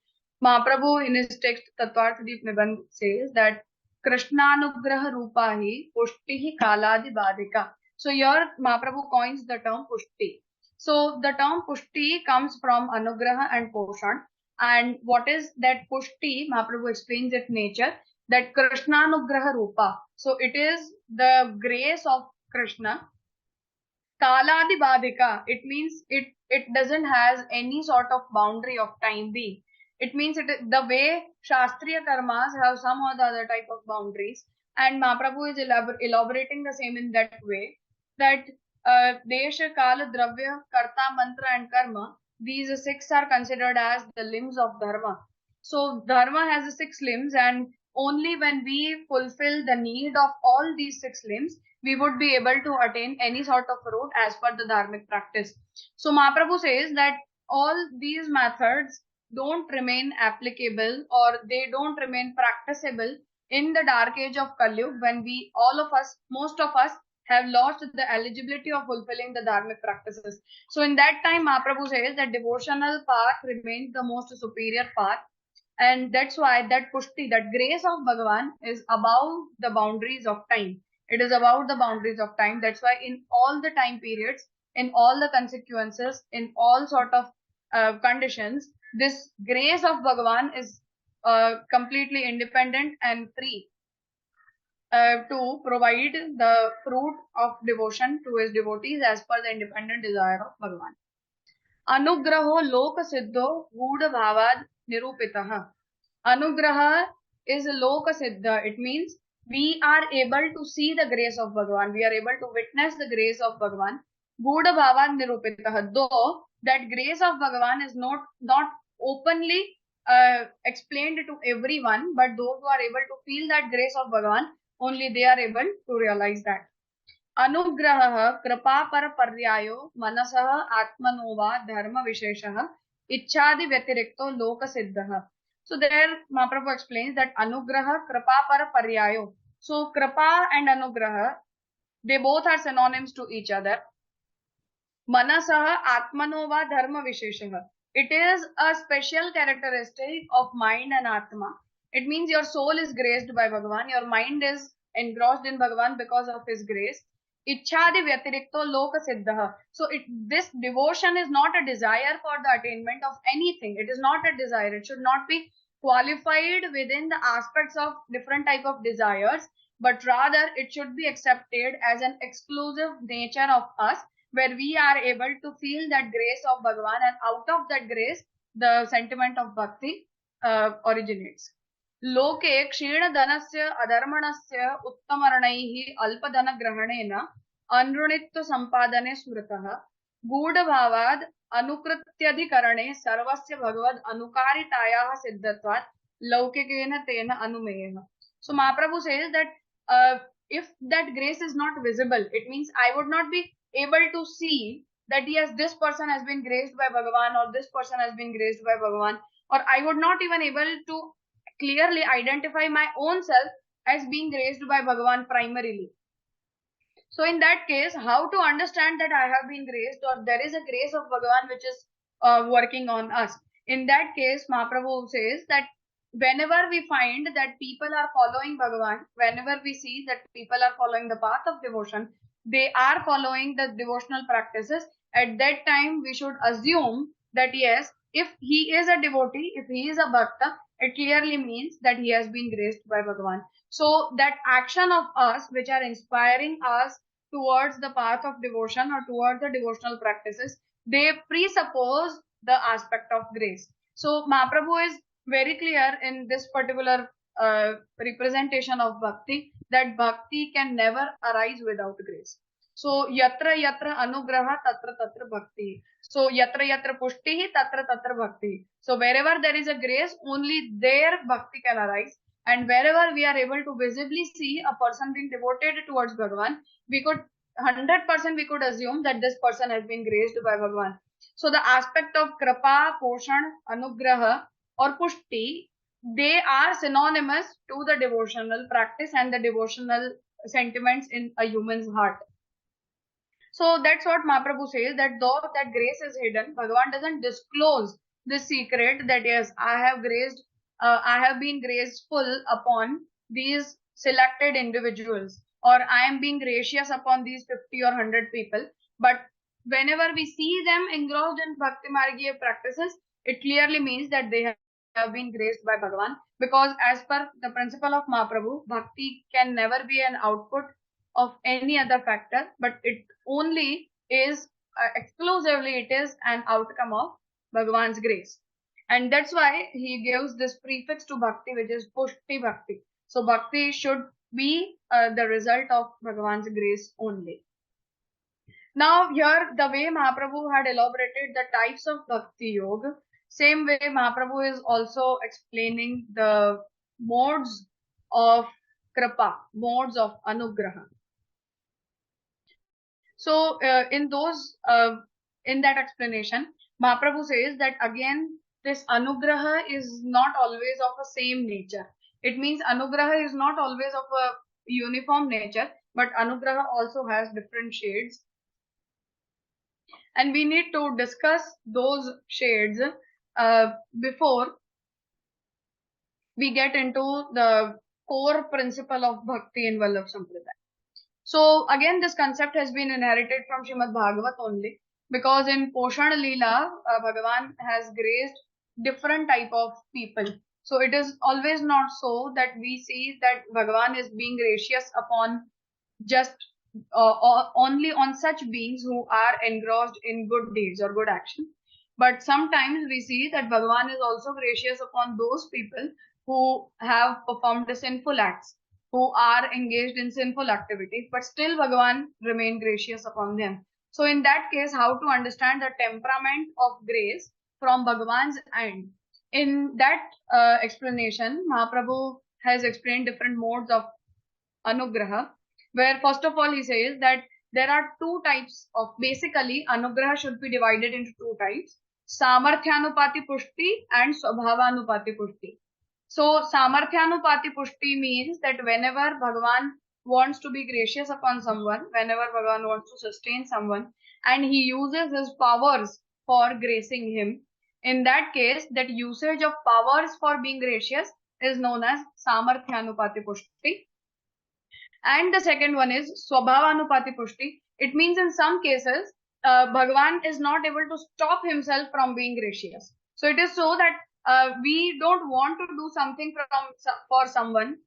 Mahaprabhu in his text Tattvarthadip Nibandh says that Krishnanugraha Rupahi Pushtihi Kaladi Badika. So here Mahaprabhu coins the term Pushti. So the term Pushti comes from Anugraha and Poshan. And what is that Pushti? Mahaprabhu explains its nature, that Krishnanugraha Rupa. So it is the grace of Krishna. Kaladi Badika. It means it doesn't has any sort of boundary of time being. It means the way Shastriya karmas have some or the other type of boundaries. And Mahaprabhu is elaborating the same in that way, that Desha, Kala, Dravya, Karta, Mantra and Karma, these six are considered as the limbs of Dharma. So Dharma has 6 limbs, and only when we fulfill the need of all these 6 limbs, we would be able to attain any sort of fruit as per the dharmic practice. So Mahaprabhu says that all these methods don't remain applicable, or they don't remain practicable in the dark age of Kali Yuga, when most of us have lost the eligibility of fulfilling the dharmic practices. So in that time, Mahaprabhu says that devotional path remains the most superior path. And that's why that Pushti, that grace of Bhagavan, is above the boundaries of time. It is about the boundaries of time. That's why in all the time periods, in all the consequences, in all sort of conditions, this grace of Bhagavan is completely independent and free to provide the fruit of devotion to his devotees as per the independent desire of Bhagavan. Anugraho loka siddho gudha bhavad nirupitaha. Anugraha is loka siddha. It means we are able to see the grace of Bhagavan. We are able to witness the grace of Bhagavan. Gudha bhavad nirupitaha. Though that grace of Bhagavan is not openly explained to everyone, but those who are able to feel that grace of Bhagavan, only they are able to realize that. Anugrahah kripa para paryayo manasah atmanova dharma visheshah ichchadi vyatirikto loka siddhah. So there Mahaprabhu explains that anugraha kripa para paryayo. So kripa and anugraha, they both are synonyms to each other. Manasah atmanova dharma visheshah. It is a special characteristic of mind and atma. It means your soul is graced by Bhagavan, your mind is engrossed in Bhagavan because of his grace. Ichchadi vyatirikto loka siddhah. So this devotion is not a desire for the attainment of anything. It is not a desire. It should not be qualified within the aspects of different type of desires, but rather it should be accepted as an exclusive nature of us, where we are able to feel that grace of Bhagavan, and out of that grace, the sentiment of bhakti originates. लोके क्षीणधनस्य अधर्मणस्य उत्तमर्णैः अल्पधनग्रहणेन अनृणित्व सम्पादने स्मृतः गूढभावाद् अनुकृत्यधिकरणे सर्वस्य भगवद् अनुकारितायाः सिद्धत्वात् लौकिकेन तेन अनुमेयः. So Mahaprabhu says that if that grace is not visible, it means I would not be able to see that yes, this person has been graced by Bhagavan, or this person has been graced by Bhagavan, or I would not even able to clearly identify my own self as being graced by Bhagavan primarily. So in that case, how to understand that I have been graced, or there is a grace of Bhagavan which is working on us? In that case, Mahaprabhu says that whenever we find that people are following Bhagavan, whenever we see that people are following the path of devotion, they are following the devotional practices, at that time we should assume that yes, if he is a devotee, if he is a bhakta, it clearly means that he has been graced by Bhagavan. So that action of us which are inspiring us towards the path of devotion or towards the devotional practices, they presuppose the aspect of grace. So Mahaprabhu is very clear in this particular representation of bhakti that bhakti can never arise without grace. So yatra yatra anugraha tatra tatra bhakti. So yatra yatra pushti tatra tatra bhakti. So wherever there is a grace, only there bhakti can arise. And wherever we are able to visibly see a person being devoted towards Bhagavan, we could 100% we could assume that this person has been graced by Bhagavan. So the aspect of kripa, poshan, anugraha or pushti, they are synonymous to the devotional practice and the devotional sentiments in a human's heart. So that's what Mahaprabhu says, that though that grace is hidden, Bhagavan doesn't disclose this secret that yes, I have been graceful upon these selected individuals, or I am being gracious upon these 50 or 100 people. But whenever we see them engrossed in Bhakti Margiya practices, it clearly means that they have been graced by Bhagavan, because as per the principle of Mahaprabhu, Bhakti can never be an output of any other factor, but it only is exclusively it is an outcome of Bhagavan's grace. And that's why he gives this prefix to bhakti, which is Pushti Bhakti. So bhakti should be the result of Bhagavan's grace only. Now here, the way Mahaprabhu had elaborated the types of bhakti yoga, same way Mahaprabhu is also explaining the modes of kripa, modes of anugraha. So in that explanation, Mahaprabhu says that again, this anugraha is not always of the same nature. It means anugraha is not always of a uniform nature, but anugraha also has different shades. And we need to discuss those shades before we get into the core principle of bhakti in Vallabh Sampradaya. So again, this concept has been inherited from Shrimad Bhagavat only, because in Poshan Leela, Bhagavan has graced different type of people. So it is always not so that we see that Bhagavan is being gracious upon just only on such beings who are engrossed in good deeds or good action. But sometimes we see that Bhagavan is also gracious upon those people who have performed the sinful acts, who are engaged in sinful activities, but still Bhagavan remain gracious upon them. So in that case, how to understand the temperament of grace from Bhagavan's end? In that explanation, Mahaprabhu has explained different modes of anugraha, where first of all he says that there are two types of, basically anugraha should be divided into two types: samarthyanupati pushti and swabhavanupati pushti. So samarthyanupati pushti means that whenever Bhagavan wants to be gracious upon someone, whenever Bhagavan wants to sustain someone, and he uses his powers for gracing him, in that case, that usage of powers for being gracious is known as samarthyanupati pushti. And the second one is swabhavanupati pushti. It means in some cases, Bhagavan is not able to stop himself from being gracious. So it is so that we don't want to do something for someone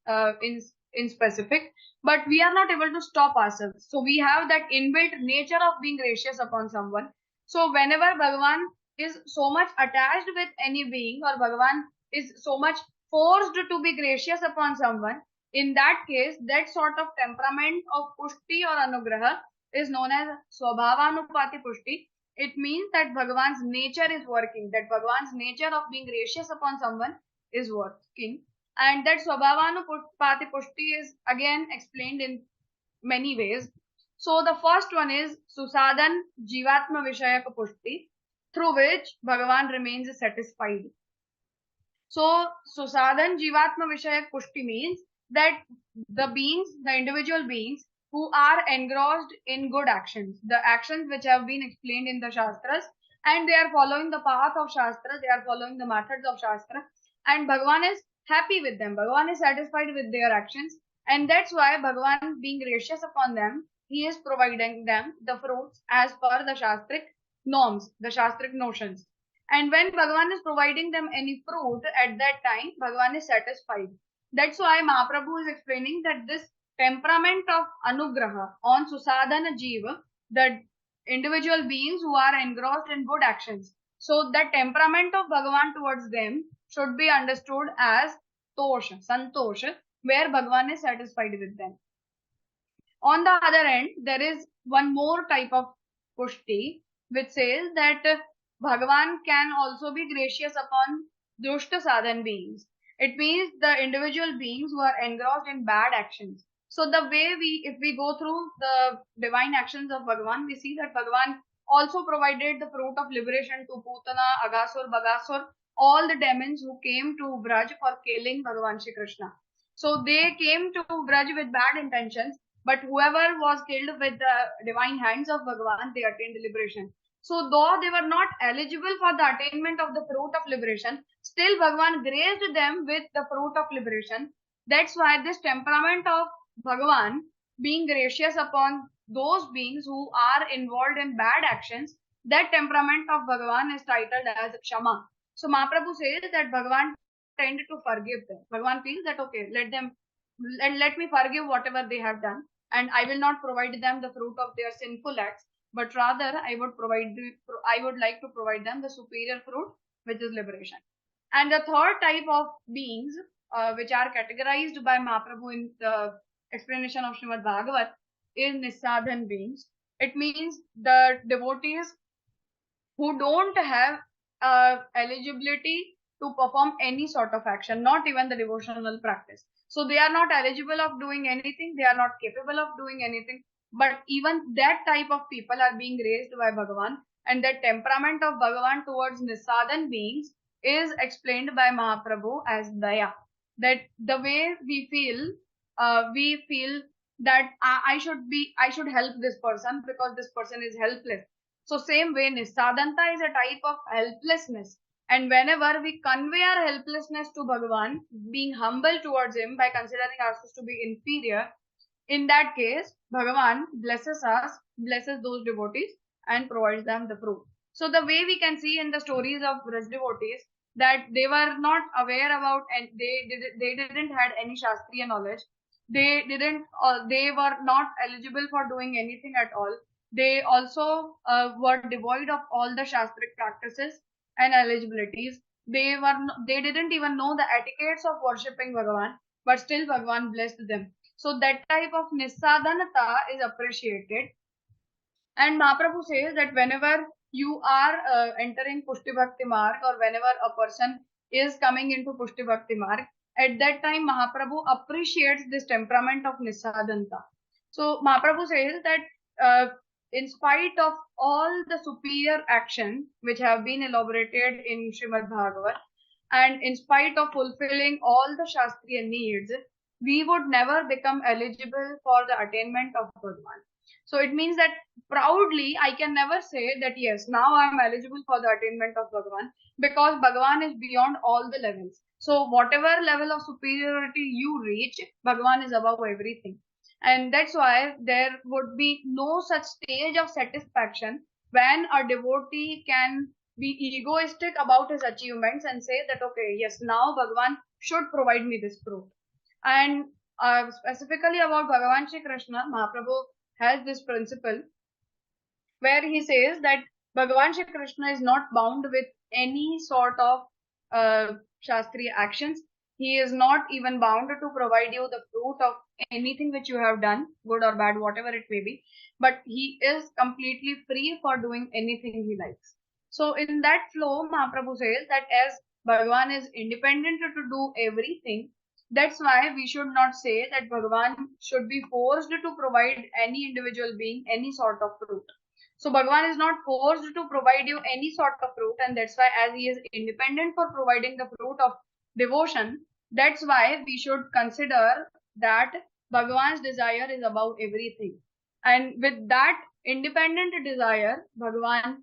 in specific, but we are not able to stop ourselves. So we have that inbuilt nature of being gracious upon someone. So whenever Bhagavan is so much attached with any being, or Bhagavan is so much forced to be gracious upon someone, in that case, that sort of temperament of pushti or anugraha is known as swabhavanupati pushti. It means that Bhagavan's nature is working, that Bhagavan's nature of being gracious upon someone is working. And that swabhavanupati pushti is again explained in many ways. So the first one is Susadan Jivatma Vishayaka Pushti, through which Bhagavan remains satisfied. So Susadan Jivatma Vishayak Pushti means that the beings, the individual beings who are engrossed in good actions, the actions which have been explained in the Shastras, and they are following the path of Shastra, they are following the methods of Shastra, and Bhagavan is happy with them. Bhagavan is satisfied with their actions, and that's why Bhagavan, being gracious upon them, he is providing them the fruits as per the Shastric norms, the Shastric notions. And when Bhagavan is providing them any fruit, at that time, Bhagavan is satisfied. That's why Mahaprabhu is explaining that this temperament of anugraha on Susadhana Jiva, the individual beings who are engrossed in good actions. So the temperament of Bhagavan towards them should be understood as tosha, santosha, where Bhagavan is satisfied with them. On the other end, there is one more type of pushti, which says that Bhagavan can also be gracious upon dushta sadhan beings. It means the individual beings who are engrossed in bad actions. So the way if we go through the divine actions of Bhagavan, we see that Bhagavan also provided the fruit of liberation to Putana, Agasur, Bagasur, all the demons who came to Braj for killing Bhagavan Shri Krishna. So they came to Braj with bad intentions, but whoever was killed with the divine hands of Bhagavan, they attained liberation. So though they were not eligible for the attainment of the fruit of liberation, still Bhagavan graced them with the fruit of liberation. That's why this temperament of Bhagavan, being gracious upon those beings who are involved in bad actions, that temperament of Bhagavan is titled as Kshama. So Mahaprabhu says that Bhagavan tended to forgive them. Bhagavan feels that, okay, let me forgive whatever they have done, and I will not provide them the fruit of their sinful acts, but rather I would like to provide them the superior fruit, which is liberation. And the third type of beings, which are categorized by Mahaprabhu in the explanation of Shrimad Bhagavat, is Nisadhan beings. It means the devotees who don't have eligibility to perform any sort of action, not even the devotional practice. So they are not eligible of doing anything, they are not capable of doing anything, but even that type of people are being raised by Bhagavan, and that temperament of Bhagavan towards Nisadhan beings is explained by Mahaprabhu as Daya. That the way we feel that I should help this person because this person is helpless. So same way, Nisadanta is a type of helplessness. And whenever we convey our helplessness to Bhagavan, being humble towards him by considering ourselves to be inferior, in that case, Bhagavan blesses us, blesses those devotees and provides them the fruit. So the way we can see in the stories of Braj devotees, that they were not aware about, and they didn't had any Shastriya knowledge. They were not eligible for doing anything at all. They also were devoid of all the Shastric practices and eligibilities. They didn't even know the etiquettes of worshipping Bhagavan, but still Bhagavan blessed them. So that type of Nisadhanata is appreciated. And Mahaprabhu says that whenever you are entering Pushti Bhakti Marg, or whenever a person is coming into Pushti Bhakti Marg, at that time Mahaprabhu appreciates this temperament of Nisadhanta. So Mahaprabhu says that in spite of all the superior actions which have been elaborated in Shrimad Bhagavat, and in spite of fulfilling all the Shastriya needs, we would never become eligible for the attainment of Bhagavan. So it means that proudly I can never say that yes, now I am eligible for the attainment of Bhagavan, because Bhagavan is beyond all the levels. So whatever level of superiority you reach, Bhagavan is above everything. And that's why there would be no such stage of satisfaction when a devotee can be egoistic about his achievements and say that, okay, yes, now Bhagavan should provide me this fruit. And specifically about Bhagavan Shri Krishna, Mahaprabhu has this principle where he says that Bhagavan Shri Krishna is not bound with any sort of Shastriya actions. He is not even bound to provide you the fruit of anything which you have done, good or bad, whatever it may be. But he is completely free for doing anything he likes. So in that flow, Mahaprabhu says that as Bhagavan is independent to do everything, that's why we should not say that Bhagavan should be forced to provide any individual being any sort of fruit. So Bhagavan is not forced to provide you any sort of fruit, and that's why as he is independent for providing the fruit of devotion, that's why we should consider that Bhagavan's desire is above everything. And with that independent desire, Bhagavan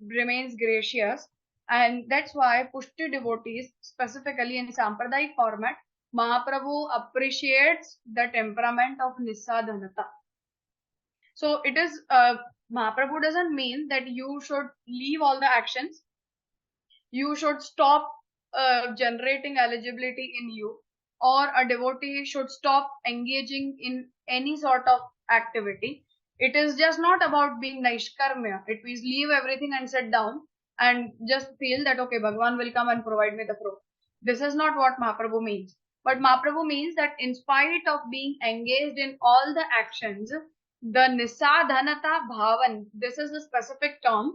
remains gracious, and that's why Pushti devotees, specifically in Sampradayik format, Mahaprabhu appreciates the temperament of Nisadhanata. So it is, Mahaprabhu doesn't mean that you should leave all the actions. You should stop generating eligibility in you, or a devotee should stop engaging in any sort of activity. It is just not about being Naishkarmya. It means leave everything and sit down and just feel that, okay, Bhagavan will come and provide me the fruit. This is not what Mahaprabhu means. But Mahaprabhu means that in spite of being engaged in all the actions, the Nisadhanata Bhavan, this is a specific term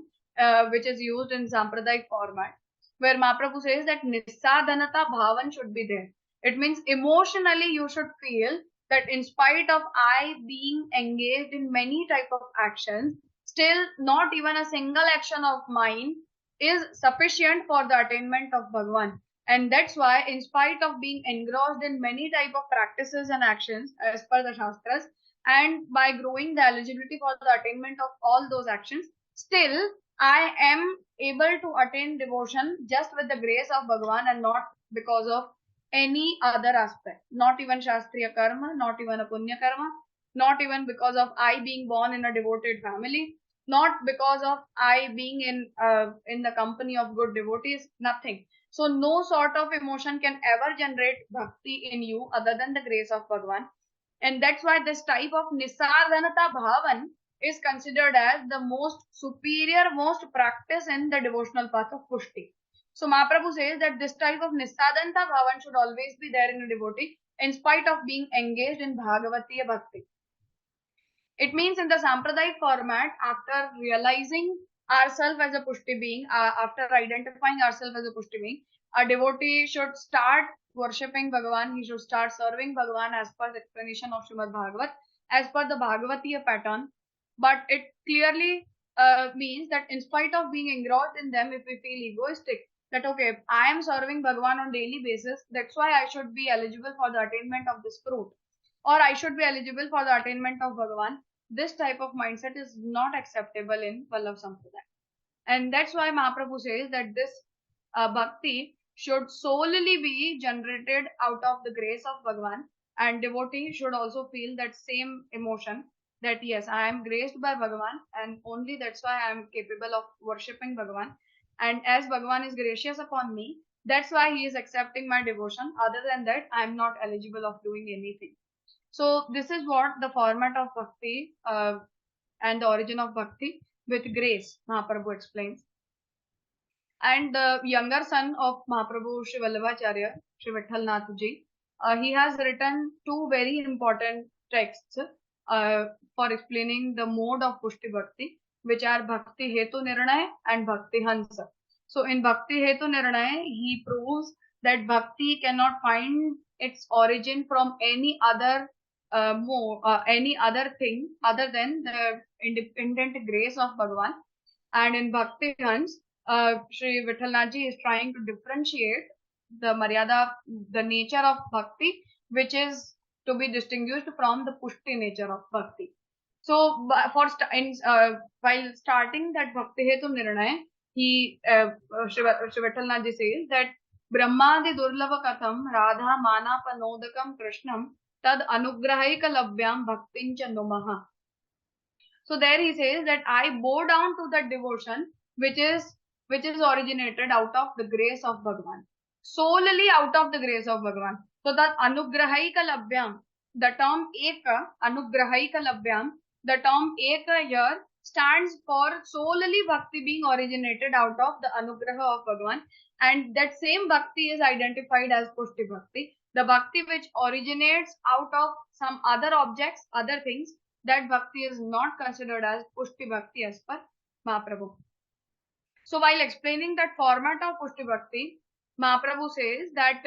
which is used in Sampradayik format, where Mahaprabhu says that Nisadhanata Bhavan should be there. It means emotionally you should feel that in spite of I being engaged in many type of actions, still not even a single action of mine is sufficient for the attainment of Bhagavan. And that's why, in spite of being engrossed in many type of practices and actions as per the Shastras, and by growing the eligibility for the attainment of all those actions, still I am able to attain devotion just with the grace of Bhagavan and not because of any other aspect. Not even Shastriya Karma, not even a Punya Karma, not even because of I being born in a devoted family, not because of I being in the company of good devotees, nothing. So no sort of emotion can ever generate bhakti in you other than the grace of Bhagavan. And that's why this type of Nisardhanata Bhavan is considered as the most superior, most practice in the devotional path of Pushti. So Mahaprabhu says that this type of Nisadhanata Bhavan should always be there in a devotee in spite of being engaged in Bhagawatiya Bhakti. It means in the Sampradayik format, after realizing ourselves as a Pushti being, after identifying ourselves as a Pushti being, a devotee should start worshipping Bhagavan, he should start serving Bhagavan as per the explanation of Shrimad Bhagavat, as per the Bhagawatiya pattern. But it clearly means that in spite of being engrossed in them, if we feel egoistic, that okay, I am serving Bhagavan on daily basis, that's why I should be eligible for the attainment of this fruit, or I should be eligible for the attainment of Bhagavan. This type of mindset is not acceptable in Vallabh Sampradaya. And that's why Mahaprabhu says that this bhakti should solely be generated out of the grace of Bhagavan, and devotee should also feel that same emotion that yes, I am graced by Bhagavan, and only that's why I am capable of worshipping Bhagavan. And as Bhagavan is gracious upon me, that's why he is accepting my devotion. Other than that, I am not eligible of doing anything. So this is what the format of bhakti and the origin of bhakti with grace, Mahaprabhu explains. And the younger son of Mahaprabhu Shri Vallabhacharya, Shri Vithalnath Ji, he has written two very important texts for explaining the mode of Pushti Bhakti, which are Bhakti Hetu Nirnay and Bhakti Hansa. So in Bhakti Hetu Nirnay, he proves that Bhakti cannot find its origin from any other any other thing other than the independent grace of Bhagavan. And in Bhakti Hans, Sri Vithalnathji is trying to differentiate the Maryada, the nature of Bhakti, which is to be distinguished from the Pushti nature of Bhakti. So, while starting that Bhakti Hetu Nirnay, he, Sri Vithalnathji says that Brahmadi Durlava Katham Radha Mana Panodakam Krishnam Tad Anugrahaika Labhyam Bhaktincha Numaha. So there he says that I bow down to that devotion which is originated out of the grace of Bhagavan, solely out of the grace of Bhagavan. So that anugrahaika labhyam, the term Eka, Anugrahaika Labhyam, the term Eka here stands for solely Bhakti being originated out of the Anugraha of Bhagavan, and that same Bhakti is identified as Pushti Bhakti. The Bhakti which originates out of some other objects, other things, that Bhakti is not considered as Pushti Bhakti as per Mahaprabhu. So while explaining that format of Pushti Bhakti, Mahaprabhu says that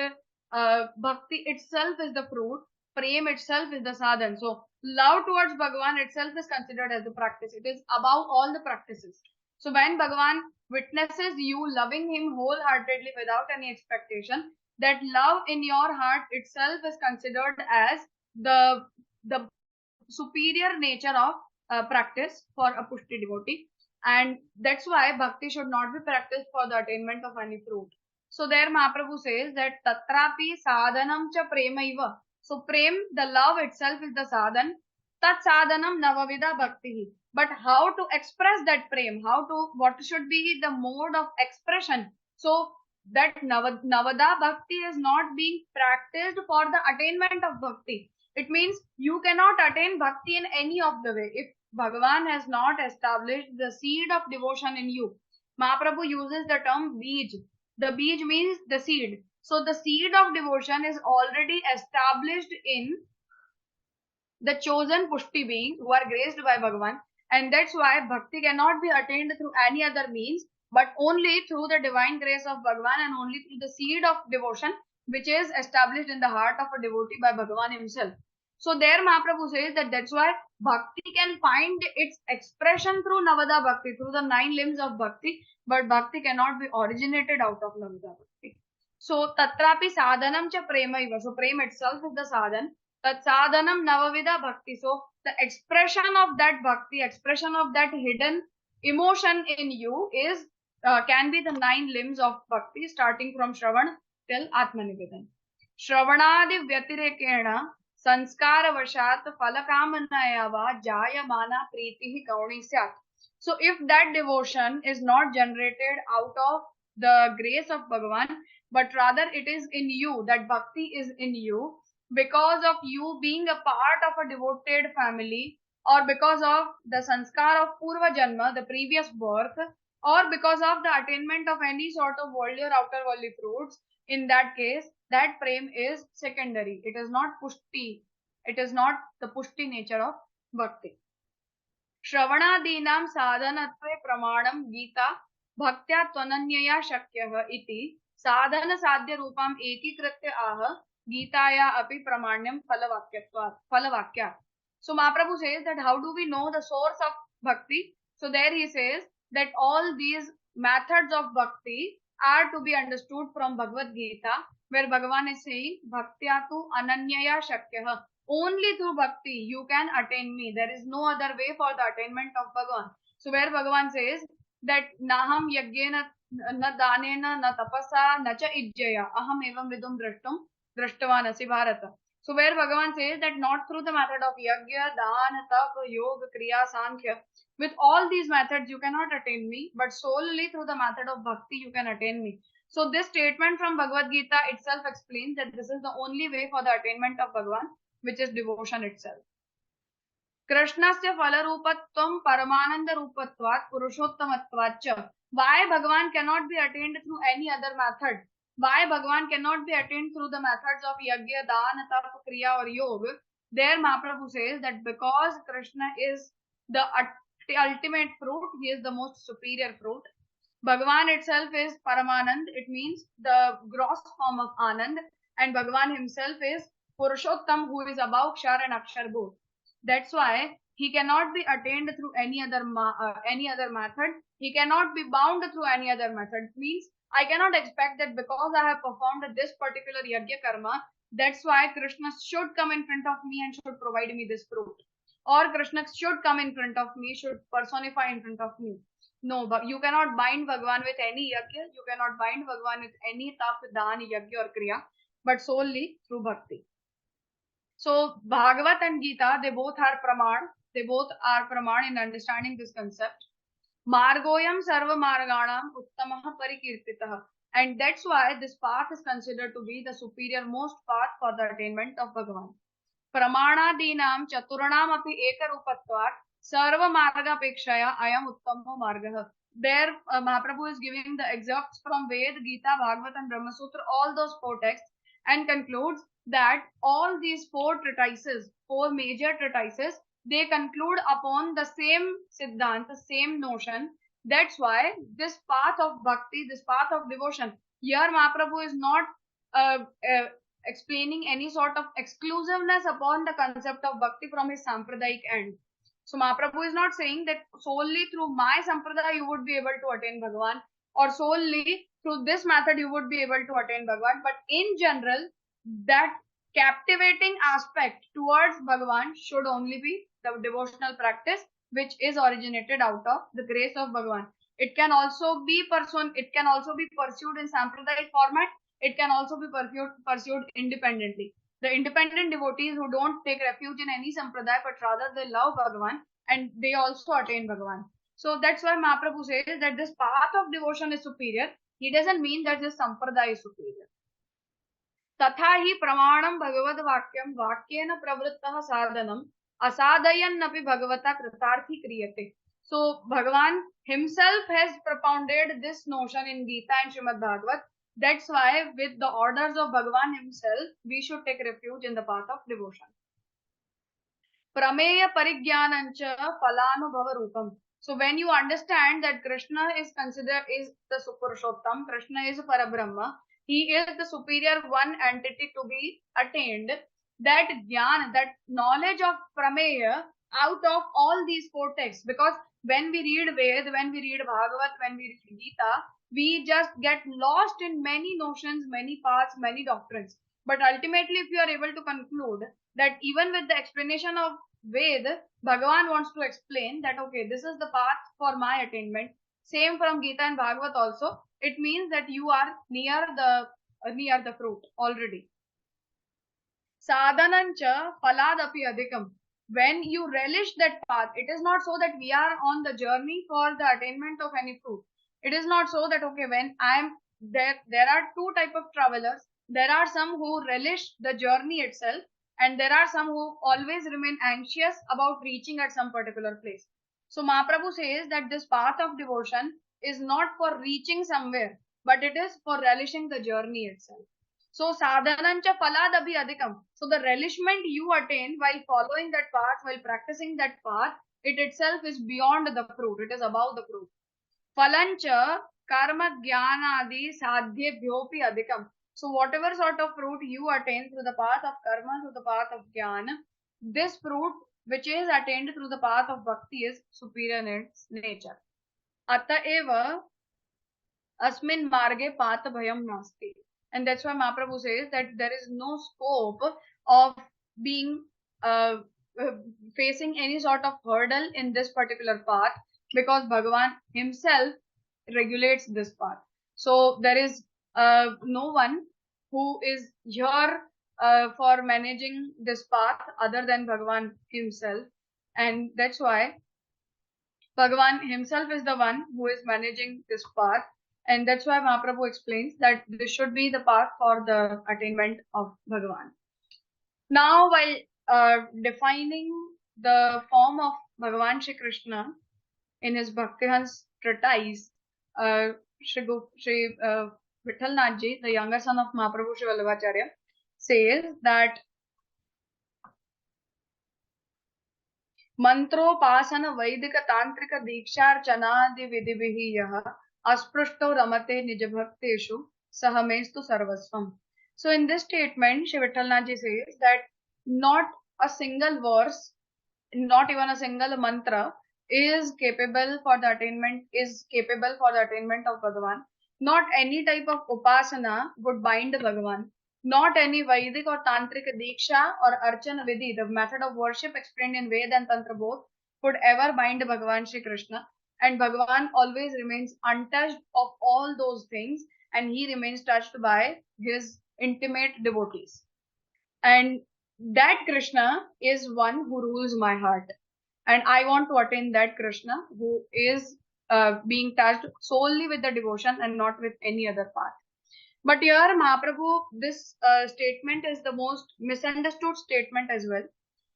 Bhakti itself is the fruit, Prem itself is the sadhan. So love towards Bhagavan itself is considered as the practice. It is above all the practices. So when Bhagavan witnesses you loving him wholeheartedly without any expectation, that love in your heart itself is considered as the superior nature of practice for a Pushti devotee. And that's why bhakti should not be practiced for the attainment of any fruit. So there Mahaprabhu says that tatrapi sadhanam cha premaiva. So prem, the love itself is the sadhan. Tat sadhanam navavida bhakti. But how to express that prem? What should be the mode of expression? So that Navadha Bhakti is not being practiced for the attainment of bhakti. It means you cannot attain bhakti in any of the way. If Bhagavan has not established the seed of devotion in you, Mahaprabhu uses the term bij. The bij means the seed. So the seed of devotion is already established in the chosen Pushti beings who are graced by Bhagavan. And that's why bhakti cannot be attained through any other means, but only through the divine grace of Bhagavan and only through the seed of devotion which is established in the heart of a devotee by Bhagavan himself. So there Mahaprabhu says that that's why bhakti can find its expression through Navadha Bhakti, through the 9 limbs of bhakti, but bhakti cannot be originated out of Navadha Bhakti. So tatrapi sadhanam cha premaiva. So prem itself is the sadhan. Tat sadhanam navavida bhakti. So the expression of that bhakti, expression of that hidden emotion in you is can be the 9 limbs of bhakti, starting from Shravan till Atmanivedan. Shravanadi vyatirekena संस्कार वशात फल कामनाया वा जायमाना प्रीति गौणी स्यात्. So if that devotion is not generated out of the grace of Bhagavan, but rather it is in you, that bhakti is in you, because of you being a part of a devoted family, or because of the sanskar of Purva Janma, the previous birth, or because of the attainment of any sort of worldly or outer worldly fruits, in that case, that prem is secondary. It is not pushti. It is not the pushti nature of bhakti. Shravanadinam sadhanatve pramanam Gita bhaktya tvananyaya shakyah iti sadhana sadhya rupam ekikritya aha Gitaya api pramanyam phalavakya. So Mahaprabhu says that how do we know the source of bhakti? So there he says that all these methods of bhakti are to be understood from Bhagavad Gita, where Bhagavan is saying, Bhaktya tu ananyaya shakyah. Only through bhakti you can attain me. There is no other way for the attainment of Bhagavan. So where Bhagavan says that Naham yagyena na danena na tapasa na cha ijjaya aham evam vidum drashtavan asi bharata. So where Bhagavan says that not through the method of yagya, dana, tap, yoga, kriya, sankhya, with all these methods you cannot attain me, but solely through the method of bhakti you can attain me. So this statement from Bhagavad Gita itself explains that this is the only way for the attainment of Bhagavan, which is devotion itself. Krishnasya phalarupatvam paramananda rupatvat purushottamatvacha. Why Bhagavan cannot be attained through any other method? Why Bhagavan cannot be attained through the methods of yagya, dana, tap, kriya or yoga? There Mahaprabhu says that because Krishna is the ultimate fruit, he is the most superior fruit. Bhagavan itself is Paramanand, it means the gross form of Anand, and Bhagavan himself is Purushottam, who is above Kshar and Akshar both. That's why he cannot be attained through any other method. He cannot be bound through any other method. It means I cannot expect that because I have performed this particular yagya karma, that's why Krishna should come in front of me and should provide me this fruit. Or Krishna should come in front of me, should personify in front of me. No, but you cannot bind Bhagavan with any yagya. You cannot bind Bhagavan with any tap, dan, yagya or kriya, but solely through bhakti. So Bhagavat and Gita, they both are praman. They both are praman in understanding this concept. Margoyam sarva marganam uttamaha parikirtitah. And that's why this path is considered to be the superior most path for the attainment of Bhagavan. प्रमाणादीनां चतुर्णाम् अपि एकरूपत्वात् सर्वमार्गापेक्षया ayam uttamo margah. There Mahaprabhu is giving the excerpts from Ved, Gita, Bhagavad and Brahma Sutra, all those four texts, and concludes that all these four treatises, four major treatises, they conclude upon the same siddhant, the same notion. That's why this path of bhakti, this path of devotion, here Mahaprabhu is not uh, uh, explaining any sort of exclusiveness upon the concept of bhakti from his sampradayik end. So Mahaprabhu is not saying that solely through my sampradaya you would be able to attain Bhagavan, or solely through this method you would be able to attain Bhagavan, but in general, that captivating aspect towards Bhagavan should only be the devotional practice which is originated out of the grace of Bhagavan. It can also be pursued in sampradayik format. It can also be pursued independently. The independent devotees who don't take refuge in any sampradaya, but rather they love Bhagavan and they also attain Bhagavan. So that's why Mahaprabhu says that this path of devotion is superior. He doesn't mean that this sampradaya is superior. तथा ही प्रमाणम भगवद वाक्यम वाक्येन प्रवृत्तः साधनम असाधयन्नपि भगवता कृतार्थी क्रियते. So Bhagavan himself has propounded this notion in Gita and Shrimad Bhagavat. That's why with the orders of Bhagavan himself, we should take refuge in the path of devotion. Prameya parigyanancha phalanubhava rupam. So when you understand that Krishna is considered is the Supurushottam, Krishna is Parabrahma, he is the superior one entity to be attained, that jnana, that knowledge of Prameya out of all these four texts, because when we read Ved, when we read Bhagavat, when we read Gita, we just get lost in many notions, many paths, many doctrines. But ultimately, if you are able to conclude that even with the explanation of Ved, Bhagavan wants to explain that, okay, this is the path for my attainment. Same from Gita and Bhagavat also. It means that you are near the fruit already. Sadhanancha phaladapi adhikam. When you relish that path, it is not so that we are on the journey for the attainment of any fruit. It is not so that, okay, when I am there are two type of travelers. There are some who relish the journey itself, and there are some who always remain anxious about reaching at some particular place. So Mahaprabhu says that this path of devotion is not for reaching somewhere, but it is for relishing the journey itself. So sadhanancha phaladabhi adhikam. So the relishment you attain while following that path, while practicing that path, it itself is beyond the fruit. It is above the fruit. Phalancha karma jnanadi sadhyebhyopi adhikam. So whatever sort of fruit you attain through the path of karma, through the path of jnana, this fruit which is attained through the path of bhakti is superior in its nature. Ataeva asmin marge pata bhayam nasti. And that's why Mahaprabhu says that there is no scope of being facing any sort of hurdle in this particular path, because Bhagavan himself regulates this path. So there is no one who is here for managing this path other than Bhagavan himself. And that's why Bhagavan himself is the one who is managing this path. And that's why Mahaprabhu explains that this should be the path for the attainment of Bhagavan. Now, while defining the form of Bhagavan Shri Krishna in his Bhaktihans treatise, Shri Vithalnathji, the younger son of Mahaprabhu Shri Vallabhacharya, says that मंत्रोपासन वैदिक तांत्रिक दीक्षार्चनादि विधिभिः यः अस्पृष्टो रमते निज भक्तेषु सहमेस्तु सर्वस्वम. So in this statement, Shri Vithalnathji says that not a single verse, not even a single mantra is capable for the attainment of Bhagavan. Not any type of upasana would bind Bhagavan. Not any Vedic or Tantric Diksha or Archana Vidhi, the method of worship explained in Veda and Tantra both, could ever bind Bhagavan Shri Krishna. And Bhagavan always remains untouched of all those things, and he remains touched by his intimate devotees. And that Krishna is one who rules my heart. And I want to attain that Krishna who is being touched solely with the devotion and not with any other path. But here, Mahaprabhu, this statement is the most misunderstood statement as well,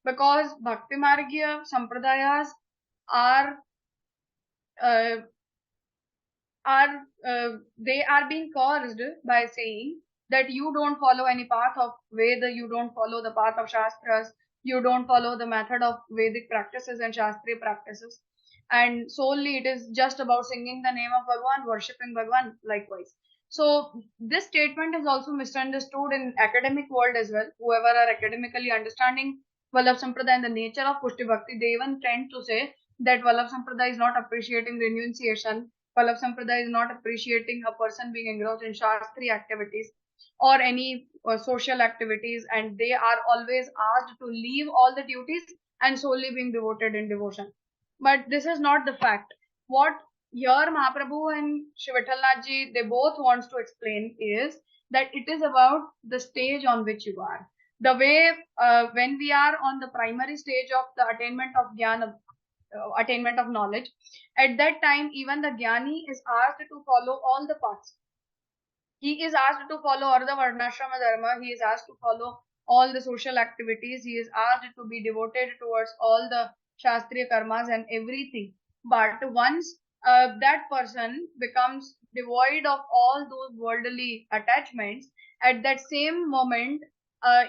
because Bhakti Margiya Sampradayas are uh, they are being cursed by saying that you don't follow any path of Veda, you don't follow the path of Shastras, you don't follow the method of Vedic practices and Shastriya practices, and solely it is just about singing the name of Bhagavan, worshipping Bhagavan likewise. So this statement is also misunderstood in academic world as well. Whoever are academically understanding Vallabh Sampradaya and the nature of Pushti Bhakti, they even tend to say that Vallabh Sampradaya is not appreciating renunciation. Vallabh Sampradaya is not appreciating a person being engrossed in Shastri activities or any social activities, and they are always asked to leave all the duties and solely being devoted in devotion. But this is not the fact. What here Mahaprabhu and Shri Vithalnathji, they both wants to explain is that it is about the stage on which you are. The way when we are on the primary stage of the attainment of jnana, attainment of knowledge, at that time even the jnani is asked to follow all the paths. He is asked to follow Ardha Varnashrama Dharma. He is asked to follow all the social activities. He is asked to be devoted towards all the Shastriya karmas and everything. But once that person becomes devoid of all those worldly attachments, at that same moment,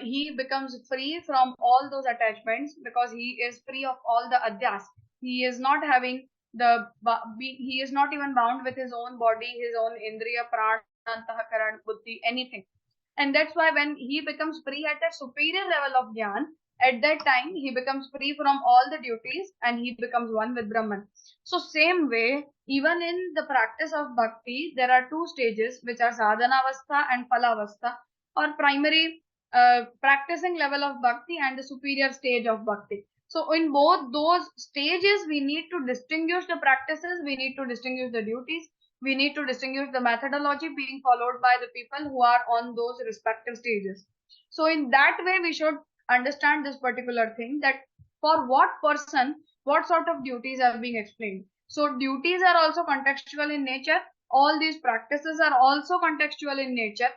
he becomes free from all those attachments because he is free of all the adhyas. He is not having he is not even bound with his own body, his own indriya, prana, antahakaran, buddhi, anything. And that's why when he becomes free at a superior level of jnana, at that time he becomes free from all the duties and he becomes one with Brahman. So same way, even in the practice of bhakti, there are two stages which are sadhana avastha and phalavastha, or primary practicing level of bhakti and the superior stage of bhakti. So in both those stages, we need to distinguish the practices, we need to distinguish the duties, we need to distinguish the methodology being followed by the people who are on those respective stages. So in that way, we should understand this particular thing, that for what person, what sort of duties are being explained. So duties are also contextual in nature. All these practices are also contextual in nature.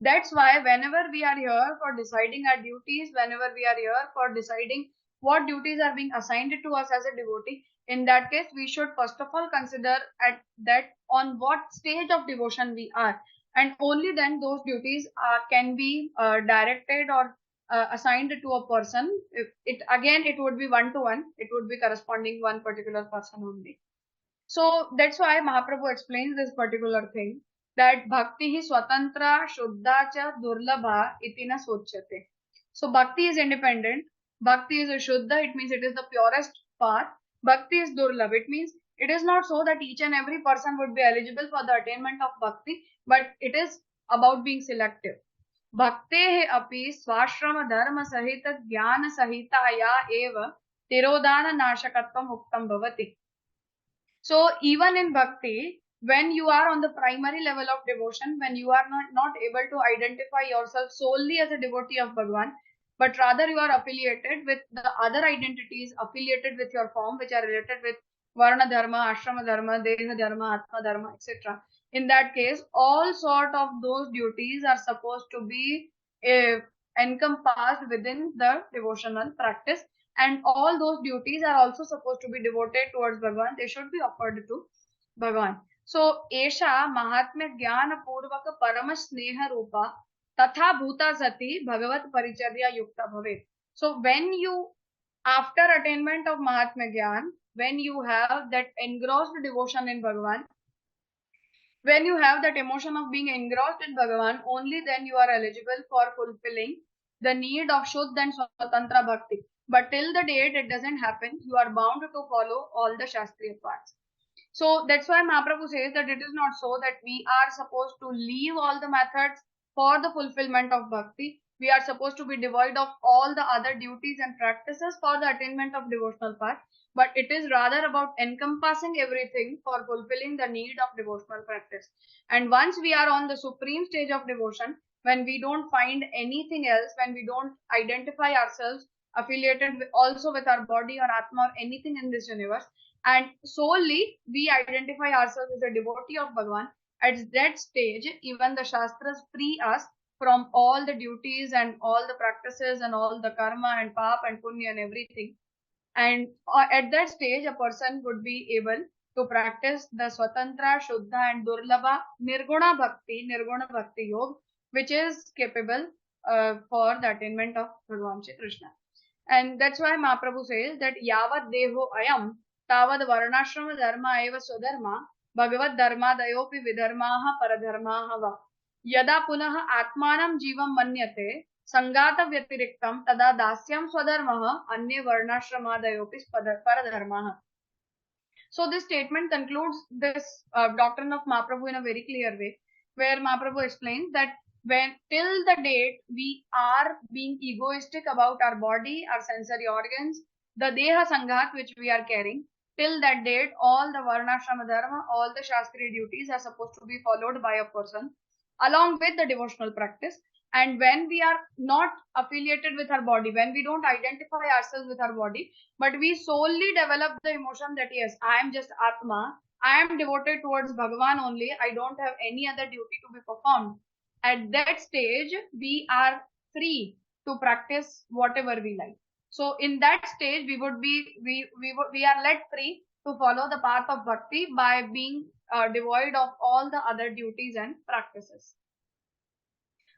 That's why whenever we are here for deciding our duties, whenever we are here for deciding what duties are being assigned to us as a devotee, in that case, we should first of all consider at that on what stage of devotion we are, and only then those duties can be directed or assigned to a person. If it again, it would be one to one. It would be corresponding one particular person only. So that's why Mahaprabhu explains this particular thing, that bhakti hi swatantra shuddha cha durlabha iti na sochate. So bhakti is independent. Bhakti is a shuddha. It means it is the purest path. Bhakti is durlabh. It means it is not so that each and every person would be eligible for the attainment of bhakti, but it is about being selective. भक्तेः अपि स्वाश्रमधर्मसहितज्ञानसहिताया एव तिरोधाननाशकत्वम् उक्तं भवति. So even in bhakti, when you are on the primary level of devotion, when you are not able to identify yourself solely as a devotee of Bhagavan, but rather you are affiliated with the other identities affiliated with your form, which are related with Varna Dharma, Ashrama Dharma, Deha Dharma, Atma Dharma, etc. In that case, all sort of those duties are supposed to be encompassed within the devotional practice, and all those duties are also supposed to be devoted towards Bhagavan. They should be offered to Bhagavan. So, Esha Mahatmya Jnana Purvaka Parama Sneha Rupa Tatha Bhuta Sati Bhagavat Paricharya Yukta Bhavet. So, when you, after attainment of Mahatmya Jnana, when you have that engrossed devotion in Bhagavan, when you have that emotion of being engrossed in Bhagavan, only then you are eligible for fulfilling the need of Shuddha and Swatantra Bhakti. But till the date it doesn't happen, you are bound to follow all the Shastriya paths. So that's why Mahaprabhu says that it is not so that we are supposed to leave all the methods for the fulfillment of bhakti. We are supposed to be devoid of all the other duties and practices for the attainment of devotional path. But it is rather about encompassing everything for fulfilling the need of devotional practice. And once we are on the supreme stage of devotion, when we don't find anything else, when we don't identify ourselves affiliated also with our body or atma or anything in this universe, and solely we identify ourselves as a devotee of Bhagavan, At that stage, even the Shastras free us from all the duties and all the practices and all the karma and pap and punya and everything. And at that stage, a person would be able to practice the Swatantra, Shuddha and Durlabha Nirguna Bhakti Yoga, which is capable for the attainment of Bhagavan Shri Krishna. And that's why Mahaprabhu says that Yavad Deho Ayam Tavad Varnashrama Dharma Eva Swadharma Bhagavad Dharma Dayopi Vidharmaha Paradharmaha Va Yada Punaha Atmanam Jivam Manyate Sangata Vyatiriktam Tada Dasyam Swadharmaha Anye Varnashrama Paradharmaha. So this statement concludes this doctrine of Mahaprabhu in a very clear way, where Mahaprabhu explains that when till the date we are being egoistic about our body, our sensory organs, the Deha Sanghat which we are carrying, till that date all the Varnashrama Dharma, all the Shastriya duties are supposed to be followed by a person along with the devotional practice. And when we are not affiliated with our body, when we don't identify ourselves with our body, but we solely develop the emotion that yes, I am just Atma, I am devoted towards Bhagavan only, I don't have any other duty to be performed. At that stage, we are free to practice whatever we like. So in that stage, we are let free to follow the path of bhakti by being devoid of all the other duties and practices.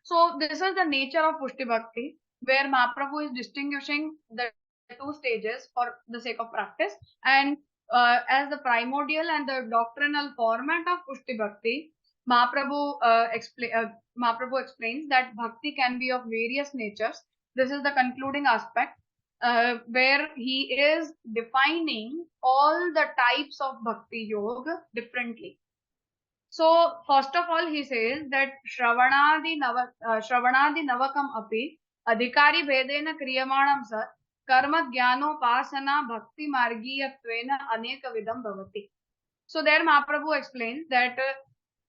So this is the nature of Pushti Bhakti, where Mahaprabhu is distinguishing the two stages for the sake of practice. And as the primordial and the doctrinal format of Pushti Bhakti, Mahaprabhu explains that Bhakti can be of various natures. This is the concluding aspect, where he is defining all the types of Bhakti Yoga differently. So first of all, he says that Shravanadi Navakam api adhikari bhedena kriyamanam sat karma jnanopasana bhakti margiyatvena aneka vidam bhavati. So there Mahaprabhu explains that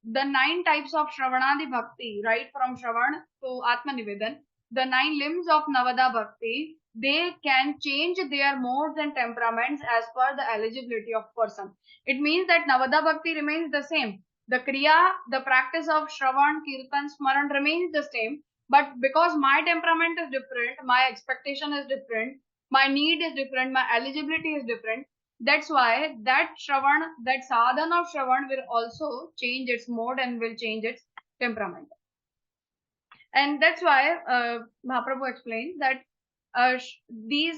the 9 types of Shravanadi Bhakti, right from Shravan to Atmanivedan, the 9 limbs of Navadha Bhakti, they can change their modes and temperaments as per the eligibility of person. It means that Navadha Bhakti remains the same. The Kriya, the practice of Shravan, Kirtan, Smaran remains the same. But because my temperament is different, my expectation is different, my need is different, my eligibility is different, that's why that Shravan, that sadhana of Shravan will also change its mode and will change its temperament. And that's why Mahaprabhu explains that we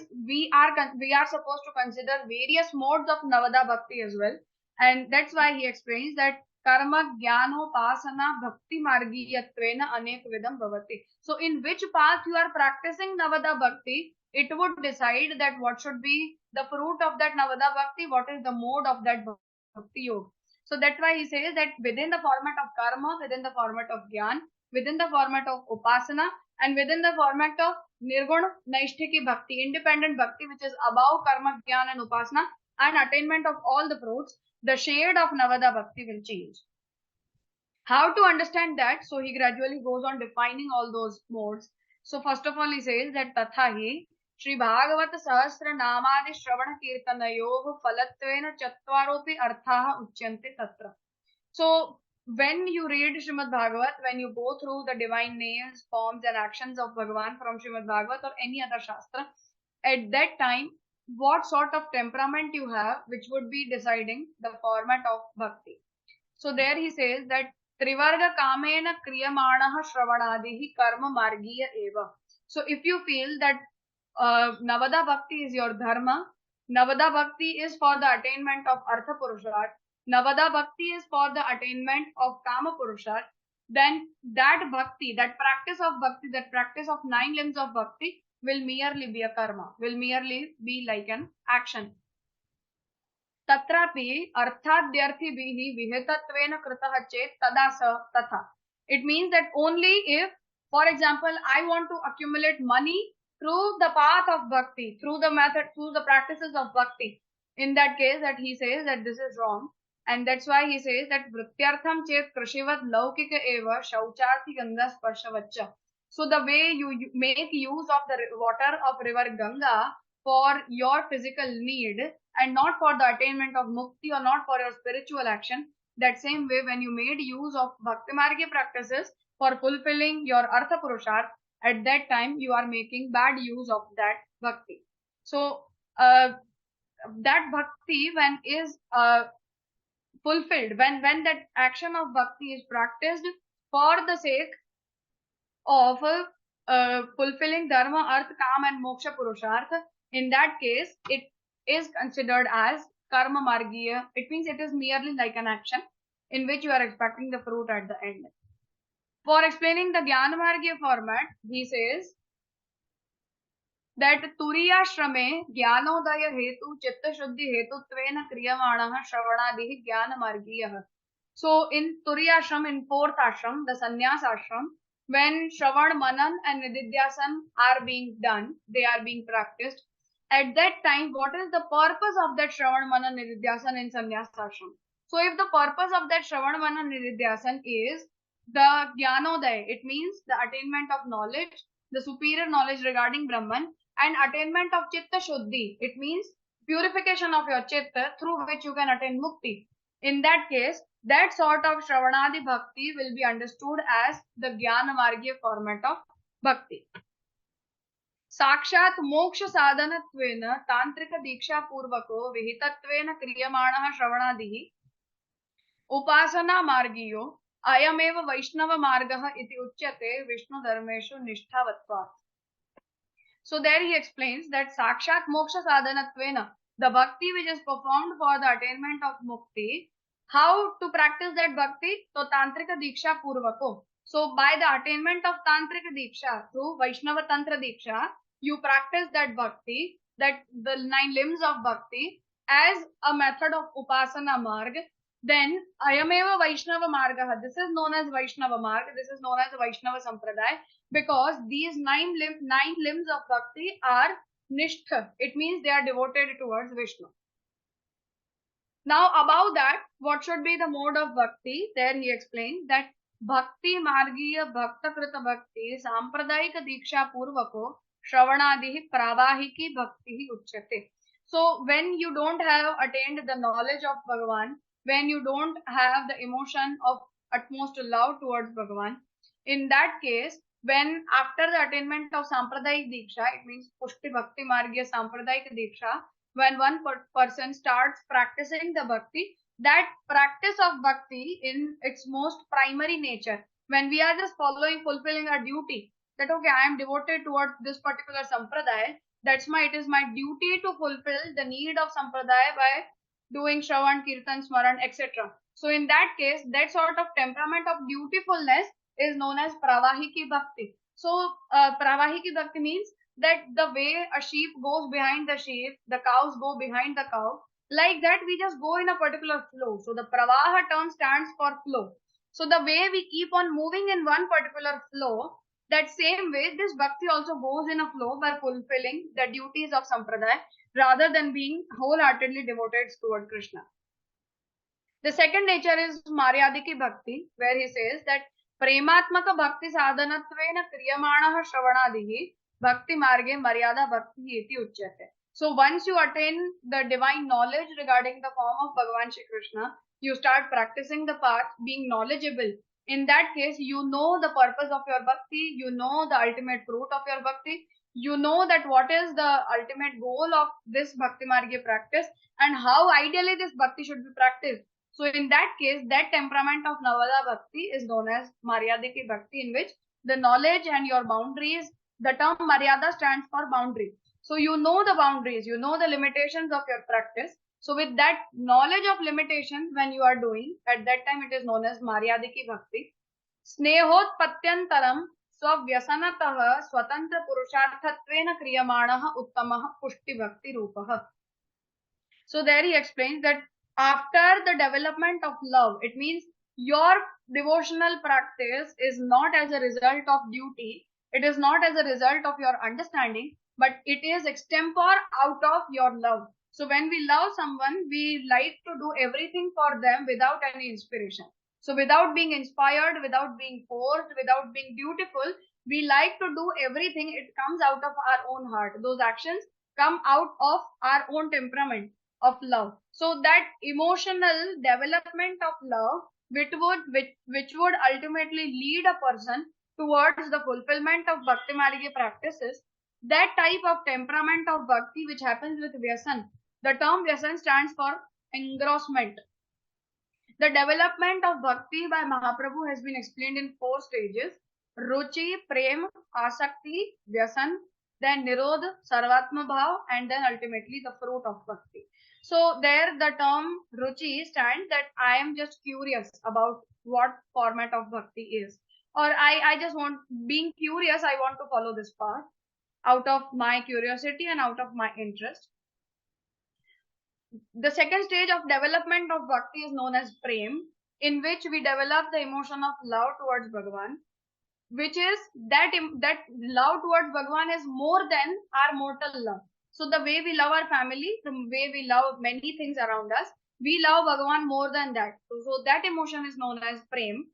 are supposed to consider various modes of Navadha Bhakti as well. And that's why he explains that karma jnanopasana bhakti margiyatvena anek vidam bhavati. So in which path you are practicing Navadha Bhakti, it would decide that what should be the fruit of that Navadha Bhakti, what is the mode of that Bhakti Yoga. So that's why he says that within the format of karma, within the format of jnana, within the format of upasana, and within the format of Nirguna Naishtiki Bhakti, independent Bhakti, which is above karma, jnana and upasana, and attainment of all the fruits, the shade of Navadha Bhakti will change. How to understand that? So he gradually goes on defining all those modes. So first of all, he says that Tathahi Shri Bhagavat Sahasra Namadi Shravana Kirtanayoh Phalatvena Chatvaropi Arthaha Uchyante Tatra. So when you read Shrimad Bhagavat, when you go through the divine names, forms and actions of Bhagavan from Shrimad Bhagavat or any other Shastra, at that time, what sort of temperament you have, which would be deciding the format of Bhakti. So there he says that Trivarga Kamena Kriyamanaha Shravanadihi Karma Margiya Eva. So if you feel that Navadha Bhakti is your dharma, Navadha Bhakti is for the attainment of Artha Purusharth, Navadha Bhakti is for the attainment of Kama Purusharth, then that Bhakti, that practice of Bhakti, that practice of 9 limbs of Bhakti will merely be a karma, will merely be like an action. Tatrapi arthadhyarthibihi vihitatvena kritah chet tada sa tatha. It means that only if, for example, I want to accumulate money through the path of bhakti, through the method, through the practices of bhakti. In that case, that he says that this is wrong. And that's why he says that vrityartham chet krishivat laukika eva shaucharthi ganga sparshavaccha. So the way you make use of the water of river Ganga for your physical need and not for the attainment of mukti or not for your spiritual action, that same way when you made use of Bhakti Marga practices for fulfilling your Artha Purusharth, at that time you are making bad use of that Bhakti. So, that Bhakti when is fulfilled, when that action of Bhakti is practiced for the sake of fulfilling dharma, artha, kam and moksha purushartha, in that case it is considered as karma margiya. It means it is merely like an action in which you are expecting the fruit at the end. For explaining the Jnana Margiya format, he says that Turiyashrame Jnanodaya Hetu Chitta Shuddhi Hetutvena Kriyamanaha Shravanadihi Jnana Margiyah. So in Turiyashram, in fourth ashram, the sannyas ashram, when Shravan, Manan and Nididhyasan are being done, they are being practiced. At that time, what is the purpose of that Shravan, Manan, Nididhyasan in sannyas ashram? So if the purpose of that Shravan, Manan, Nididhyasan is the Jnanodaya, it means the attainment of knowledge, the superior knowledge regarding Brahman, and attainment of Chitta Shuddhi, it means purification of your Chitta through which you can attain Mukti. In that case, that sort of Shravanadi Bhakti will be understood as the Jnana Margiya format of Bhakti. Sakshat Moksha Sadhanatvena Tantrika Diksha Purvako Vihitatvena Kriyamanaha Shravanadihi Upasana Margiyo Ayameva Vaishnava Margaha iti Uchyate Vishnu Dharmeshu Nishthavatvat. So there he explains that Sakshat Moksha Sadhanatvena, the Bhakti which is performed for the attainment of Mukti, how to practice that Bhakti? So Tantrika Diksha Purvako. So by the attainment of Tantrika Diksha through Vaishnava Tantra Diksha, you practice that Bhakti, that the 9 limbs of Bhakti as a method of Upasana Marg. Then Ayameva Vaishnava Marga. This is known as Vaishnava Marg. This is known as Vaishnava Sampradaya because these 9 limbs of Bhakti are Nishtha. It means they are devoted towards Vishnu. Now above that, what should be the mode of Bhakti? There he explains that Bhakti Margiya Bhakta Krita Bhakti Sampradayika Diksha Purvako Shravanadihi Pravahiki Bhakti Uchyate. So when you don't have attained the knowledge of Bhagavan, when you don't have the emotion of utmost love towards Bhagavan, in that case, when after the attainment of Sampradayik Diksha, it means Pushti Bhakti Margiya Sampradayik Diksha, when one person starts practicing the Bhakti, that practice of Bhakti in its most primary nature, when we are just fulfilling our duty, that okay, I am devoted towards this particular Sampradaya, it is my duty to fulfill the need of Sampradaya by doing Shravan, Kirtan, Smaran, etc. So in that case, that sort of temperament of dutifulness is known as Pravahiki Bhakti. So Pravahiki Bhakti means that the way a sheep goes behind the sheep, the cows go behind the cow, like that we just go in a particular flow. So the Pravaha term stands for flow. So the way we keep on moving in one particular flow, that same way this Bhakti also goes in a flow by fulfilling the duties of Sampradaya rather than being wholeheartedly devoted toward Krishna. The second nature is Maryadiki Bhakti, where he says that Prematmaka Bhakti Sadhanatvena Kriyamanaha Shravanadihi Bhakti Marge Maryada Bhakti iti Uchyate. So once you attain the divine knowledge regarding the form of Bhagavan Shri Krishna, you start practicing the path, being knowledgeable. In that case, you know the purpose of your Bhakti, you know the ultimate fruit of your Bhakti, you know that what is the ultimate goal of this Bhakti Marga practice and how ideally this Bhakti should be practiced. So in that case, that temperament of Navadha Bhakti is known as Maryadiki Bhakti, in which the knowledge and your boundaries, the term Maryada stands for boundary. So you know the boundaries, you know the limitations of your practice. So with that knowledge of limitation, when you are doing, at that time it is known as Maryadiki Bhakti. Snehot Patyantaram Swavyasanatah Swatantra Purusharthatvena Kriyamanaha Uttamaha Pushti Bhakti Rupaha. So there he explains that after the development of love, it means your devotional practice is not as a result of duty, it is not as a result of your understanding, but it is extempore out of your love. So when we love someone, we like to do everything for them without any inspiration. So without being inspired, without being forced, without being dutiful, we like to do everything. It comes out of our own heart. Those actions come out of our own temperament. of love. So that emotional development of love, which would ultimately lead a person towards the fulfillment of Bhakti Margya practices, that type of temperament of bhakti which happens with Vyasan. The term Vyasan stands for engrossment. The development of bhakti by Mahaprabhu has been explained in 4 stages: Ruchi, Prem, Asakti, Vyasan, then Nirodha, Sarvatma Bhav, and then ultimately the fruit of bhakti. So there the term Ruchi stands that I am just curious about what format of bhakti is. Or I just want, being curious, I want to follow this path out of my curiosity and out of my interest. The second stage of development of bhakti is known as prem, in which we develop the emotion of love towards Bhagavan, which is that love towards Bhagavan is more than our mortal love. So the way we love our family, the way we love many things around us, we love Bhagavan more than that. So that emotion is known as prem.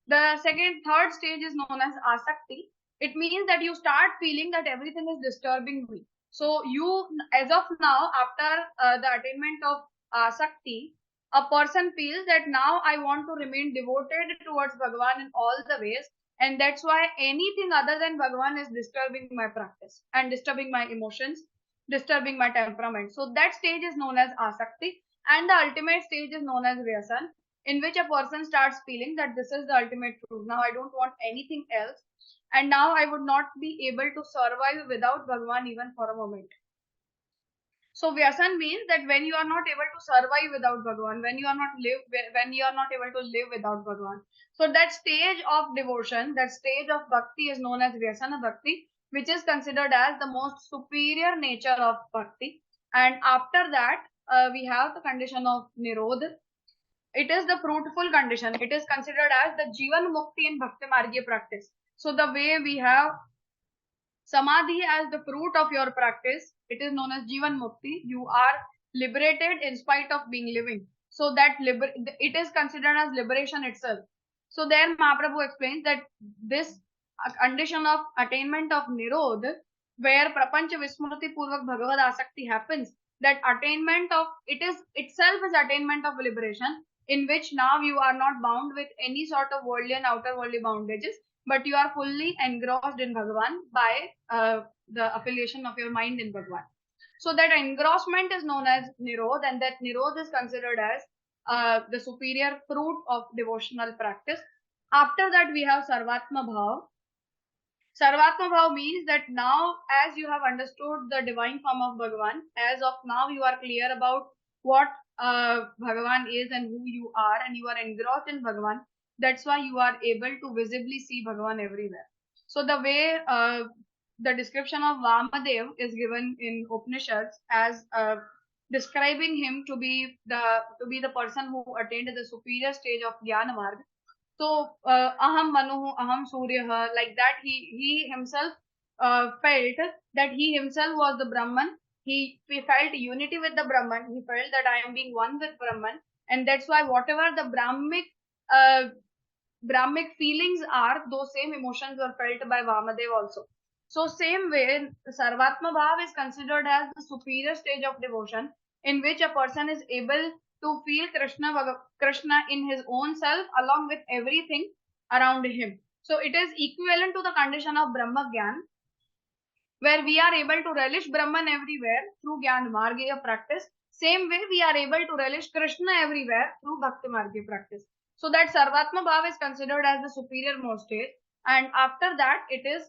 The third stage is known as asakti. It means that you start feeling that everything is disturbing me. So you, as of now, after the attainment of asakti, a person feels that now I want to remain devoted towards Bhagavan in all the ways, and that's why anything other than Bhagavan is disturbing my practice and disturbing my emotions, disturbing my temperament. So that stage is known as asakti, and the ultimate stage is known as vyasan, in which a person starts feeling that this is the ultimate truth. Now I don't want anything else, and now I would not be able to survive without Bhagavan even for a moment. So Vyasan means that when you are not able to survive without Bhagavan, when you are not able to live without Bhagavan. So that stage of devotion, that stage of bhakti is known as Vyasana Bhakti, which is considered as the most superior nature of bhakti. And after that, we have the condition of Nirodha. It is the fruitful condition. It is considered as the Jivan Mukti in Bhakti Margya practice. So the way we have Samadhi as the fruit of your practice, it is known as Jivan Mukti. You are liberated in spite of being living. So that it is considered as liberation itself. So there Mahaprabhu explains that this condition of attainment of Nirodh, where Prapancha Vismriti Purvak Bhagavad Asakti happens, that attainment of, it is itself is attainment of liberation, in which now you are not bound with any sort of worldly and outer worldly bondages, but you are fully engrossed in Bhagavan by the affiliation of your mind in Bhagavan. So that engrossment is known as Nirodh, and that Nirodh is considered as the superior fruit of devotional practice. After that, we have Sarvatma Bhav. Sarvatma Bhav means that now, as you have understood the divine form of Bhagavan, as of now you are clear about what Bhagavan is and who you are, and you are engrossed in Bhagavan. That's why you are able to visibly see Bhagavan everywhere. So the way the description of Vamadev is given in Upanishads as describing him to be the person who attained the superior stage of Jnana Marg. So aham manuhu aham suryaha, like that he himself felt that he himself was the Brahman. He felt unity with the Brahman. He felt that I am being one with Brahman, and that's why whatever the Brahmic feelings are, those same emotions were felt by Vamadev also. So same way, Sarvatma Bhav is considered as the superior stage of devotion, in which a person is able to feel Krishna in his own self along with everything around him. So it is equivalent to the condition of Brahma Gyan, where we are able to relish Brahman everywhere through Gyan Margya practice. Same way we are able to relish Krishna everywhere through Bhakti Margya practice. So that Sarvatma Bhav is considered as the superior most stage, and after that it is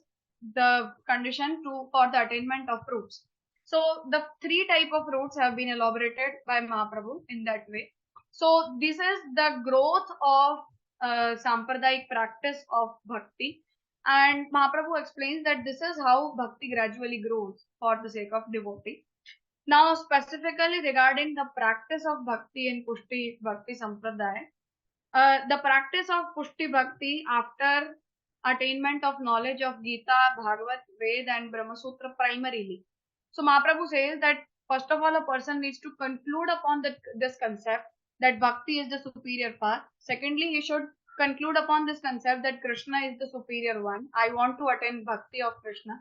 the condition for the attainment of fruits. So the 3 type of fruits have been elaborated by Mahaprabhu in that way. So this is the growth of Sampradayik practice of Bhakti. And Mahaprabhu explains that this is how Bhakti gradually grows for the sake of devotee. Now, specifically regarding the practice of Bhakti in Pushti Bhakti Sampradaya, the practice of Pushti Bhakti after attainment of knowledge of Gita, Bhagavad, Ved and Brahma Sutra primarily. So Mahaprabhu says that first of all a person needs to conclude upon this concept that Bhakti is the superior path. Secondly, he should conclude upon this concept that Krishna is the superior one. I want to attain Bhakti of Krishna.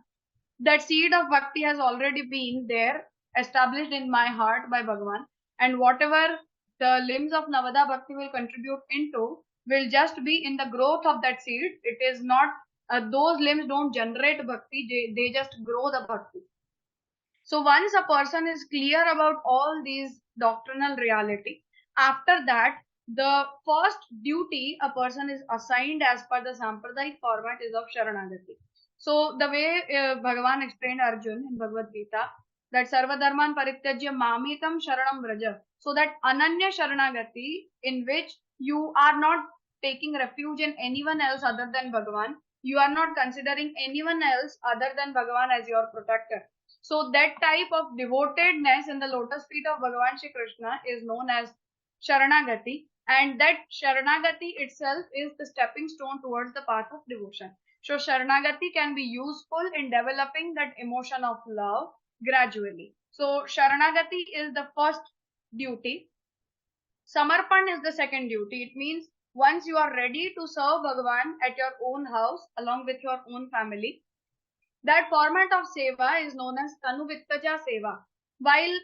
That seed of Bhakti has already been there, established in my heart by Bhagavan. and whatever the limbs of Navadha Bhakti will contribute into will just be in the growth of that seed. It is not, those limbs don't generate bhakti, they just grow the bhakti. So once a person is clear about all these doctrinal reality, after that, the first duty a person is assigned as per the Sampradayik format is of Sharanagati. So the way Bhagavan explained Arjun in Bhagavad Gita, that Sarva Dharman Parityajya Mamekam Sharanam Vraja. So that Ananya Sharanagati, in which you are not taking refuge in anyone else other than Bhagavan, you are not considering anyone else other than Bhagavan as your protector. So that type of devotedness in the lotus feet of Bhagavan Shri Krishna is known as Sharanagati, and that Sharanagati itself is the stepping stone towards the path of devotion. So Sharanagati can be useful in developing that emotion of love gradually. So Sharanagati is the first duty. Samarpan is the second duty. It means once you are ready to serve Bhagavan at your own house along with your own family, that format of seva is known as Tanuvittaja seva. While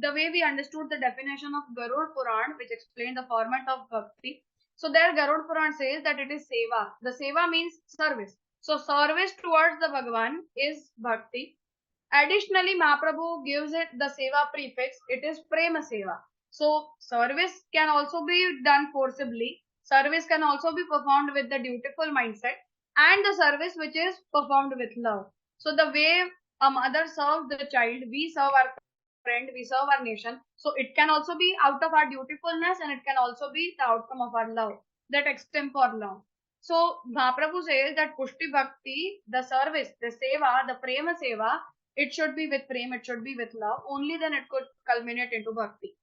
the way we understood the definition of Garud Puran, which explained the format of bhakti, so there Garud Puran says that it is seva. The seva means service. So service towards the Bhagavan is bhakti. Additionally, Mahaprabhu gives it the seva prefix. It is prema seva. So service can also be done forcibly. Service can also be performed with the dutiful mindset, and the service which is performed with love. So the way a mother serves the child, we serve our friend, we serve our nation. So it can also be out of our dutifulness, and it can also be the outcome of our love, that extempore love. So Mahaprabhu says that Pushti Bhakti, the service, the seva, the prema seva, it should be with prema, it should be with love. Only then it could culminate into bhakti.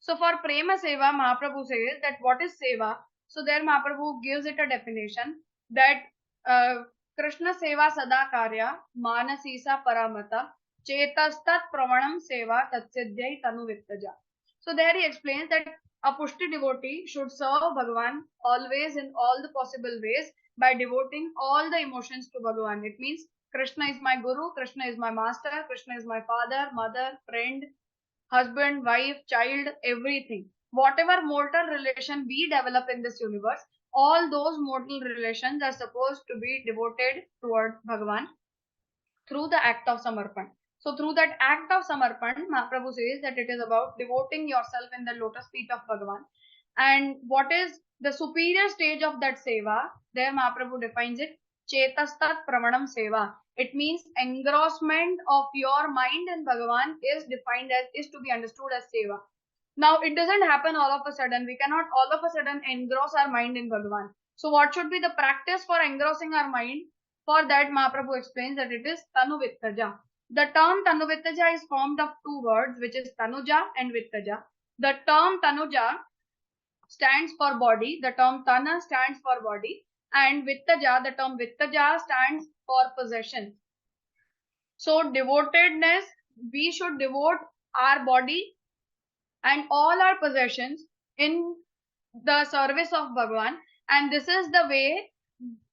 So for prema seva, Mahaprabhu says that what is seva? So there Mahaprabhu gives it a definition that Krishna seva sada karya manasisa paramata chetastat pramanam seva tatsidyai tanuvittaja. So there he explains that a Pushti devotee should serve Bhagavan always in all the possible ways by devoting all the emotions to Bhagavan. It means Krishna is my Guru, Krishna is my master, Krishna is my father, mother, friend, husband, wife, child, everything. Whatever mortal relation we develop in this universe, all those mortal relations are supposed to be devoted toward Bhagavan through the act of Samarpan. So through that act of Samarpan, Mahaprabhu says that it is about devoting yourself in the lotus feet of Bhagavan. And what is the superior stage of that seva? There Mahaprabhu defines it, Chetastat Pramanam Seva. It means engrossment of your mind in Bhagavan is defined as, is to be understood as seva. Now, it doesn't happen all of a sudden. We cannot all of a sudden engross our mind in Bhagavan. So what should be the practice for engrossing our mind? For that, Mahaprabhu explains that it is Tanuvittaja. The term Tanuvittaja is formed of two words, which is Tanuja and Vittaja. The term Tanuja stands for body, the term Tana stands for body, and Vittaja, the term Vittaja stands for possession. So devotedness, we should devote our body and all our possessions in the service of Bhagavan, and this is the way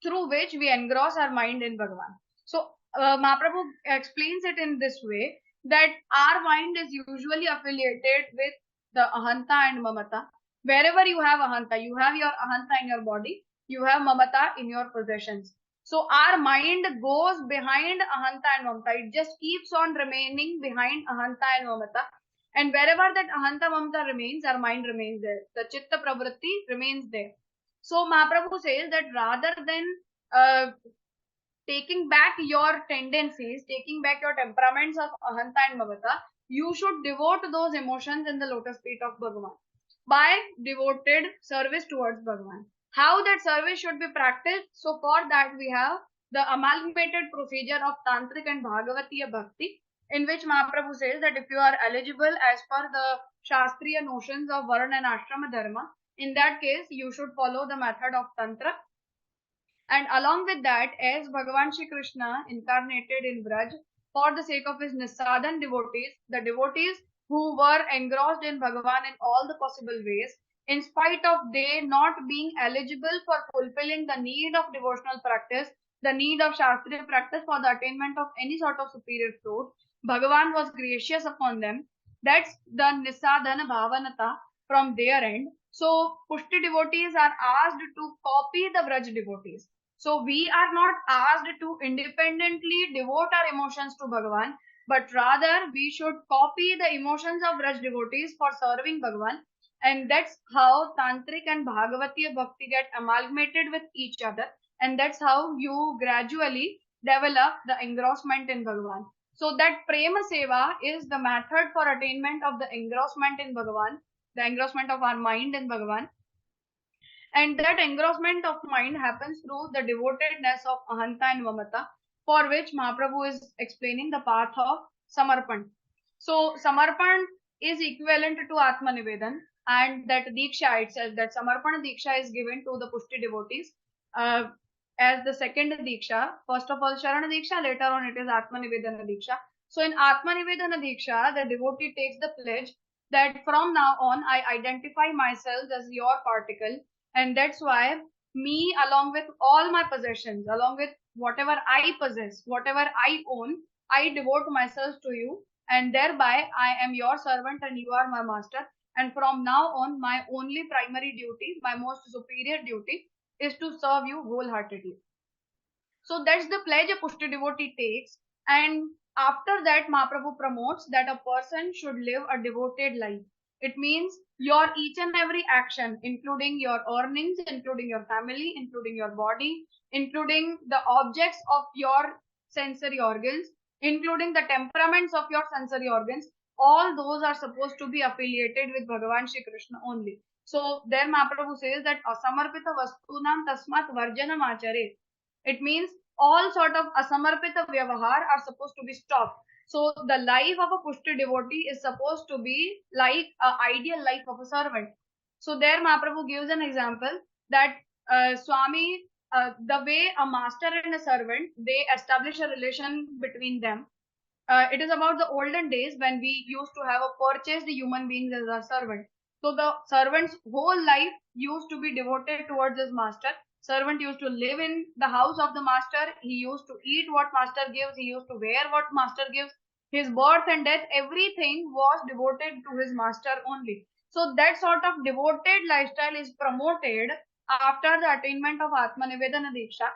through which we engross our mind in Bhagavan. So Mahaprabhu explains it in this way, that our mind is usually affiliated with the ahanta and mamata. Wherever you have ahanta, you have your ahanta in your body, you have mamata in your possessions. So our mind goes behind ahanta and mamata. It just keeps on remaining behind ahanta and mamata. And wherever that ahanta mamata remains, our mind remains there. The chitta pravritti remains there. So Mahaprabhu says that rather than taking back your tendencies, taking back your temperaments of ahanta and mamata, you should devote those emotions in the lotus feet of Bhagavan by devoted service towards Bhagavan. How that service should be practiced? So for that we have the amalgamated procedure of Tantriki and Bhagawatiya Bhakti, in which Mahaprabhu says that if you are eligible as per the Shastriya notions of Varna and Ashrama Dharma, in that case you should follow the method of Tantra. And along with that, as Bhagavan Shri Krishna incarnated in Braj for the sake of his Nisadhan devotees, the devotees who were engrossed in Bhagavan in all the possible ways, in spite of they not being eligible for fulfilling the need of devotional practice, the need of Shastriya practice for the attainment of any sort of superior fruit, Bhagavan was gracious upon them That's the Nisadhana Bhavanata from their end. So Pushti devotees are asked to copy the Vraj devotees. So we are not asked to independently devote our emotions to Bhagavan, but rather we should copy the emotions of Vraj devotees for serving Bhagavan. And that's how Tantric and Bhagawatiya Bhakti get amalgamated with each other. And that's how you gradually develop the engrossment in Bhagavan. So that prema seva is the method for attainment of the engrossment in Bhagavan, the engrossment of our mind in Bhagavan. And that engrossment of mind happens through the devotedness of Ahanta and Mamata, for which Mahaprabhu is explaining the path of Samarpan. So Samarpan is equivalent to Atma Nivedan, and that Diksha itself, that Samarpan Diksha is given to the Pushti devotees uh, as the second Diksha. First of all, Sharana Diksha, later on it is Atma Nivedana Diksha. So in Atma Nivedana Diksha, the devotee takes the pledge that from now on I identify myself as your particle, and that's why me, along with all my possessions, along with whatever I possess, whatever I own, I devote myself to you, and thereby I am your servant and you are my master. And from now on, my only primary duty, my most superior duty, is to serve you wholeheartedly. So that's the pledge a Pushti devotee takes. And after that, Mahaprabhu promotes that a person should live a devoted life. It means your each and every action, including your earnings, including your family, including your body, including the objects of your sensory organs, including the temperaments of your sensory organs, all those are supposed to be affiliated with Bhagavan Shri Krishna only. So there Mahaprabhu says that asamarpita vastunam tasmat varjanam achare. It means all sort of asamarpita vyavahar are supposed to be stopped. So the life of a Pushti devotee is supposed to be like an ideal life of a servant. So there Mahaprabhu gives an example that Swami, the way a master and a servant, they establish a relation between them. It is about the olden days when we used to have a purchased human beings as our servant. So the servant's whole life used to be devoted towards his master. Servant used to live in the house of the master. He used to eat what master gives. He used to wear what master gives. His birth and death, everything was devoted to his master only. So that sort of devoted lifestyle is promoted after the attainment of Atmanivedana Diksha.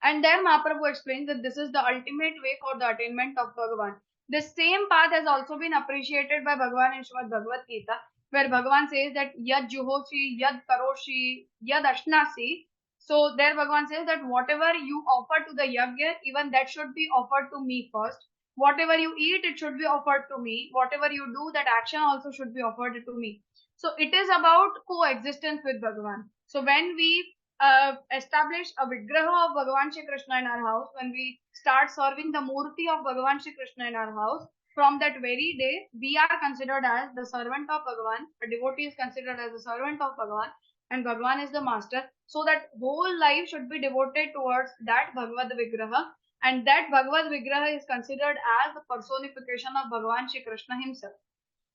And there Mahaprabhu explains that this is the ultimate way for the attainment of Bhagavan. This same path has also been appreciated by Bhagavan in Shrimad Bhagavad Gita, where Bhagavan says that Yad Juhosi, Yad Karoshi, Yad Ashnasi. So there Bhagavan says that whatever you offer to the yajna, even that should be offered to me first. Whatever you eat, it should be offered to me. Whatever you do, that action also should be offered to me. So it is about coexistence with Bhagavan. So when we establish a vigraha of Bhagavan Shri Krishna in our house, when we start serving the murti of Bhagavan Shri Krishna in our house, from that very day, we are considered as the servant of Bhagavan. A devotee is considered as the servant of Bhagavan, and Bhagavan is the master. So that whole life should be devoted towards that Bhagavad Vigraha, and that Bhagavad Vigraha is considered as the personification of Bhagavan Shri Krishna himself.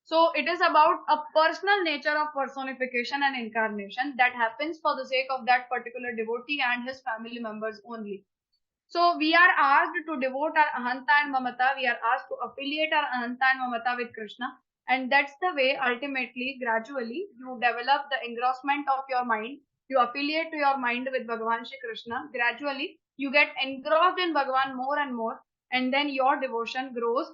So it is about a personal nature of personification and incarnation that happens for the sake of that particular devotee and his family members only. So we are asked to devote our ahanta and mamata. We are asked to affiliate our ahanta and mamata with Krishna. And that's the way ultimately, gradually, you develop the engrossment of your mind. You affiliate to your mind with Bhagavan Shri Krishna. Gradually, you get engrossed in Bhagavan more and more. And then your devotion grows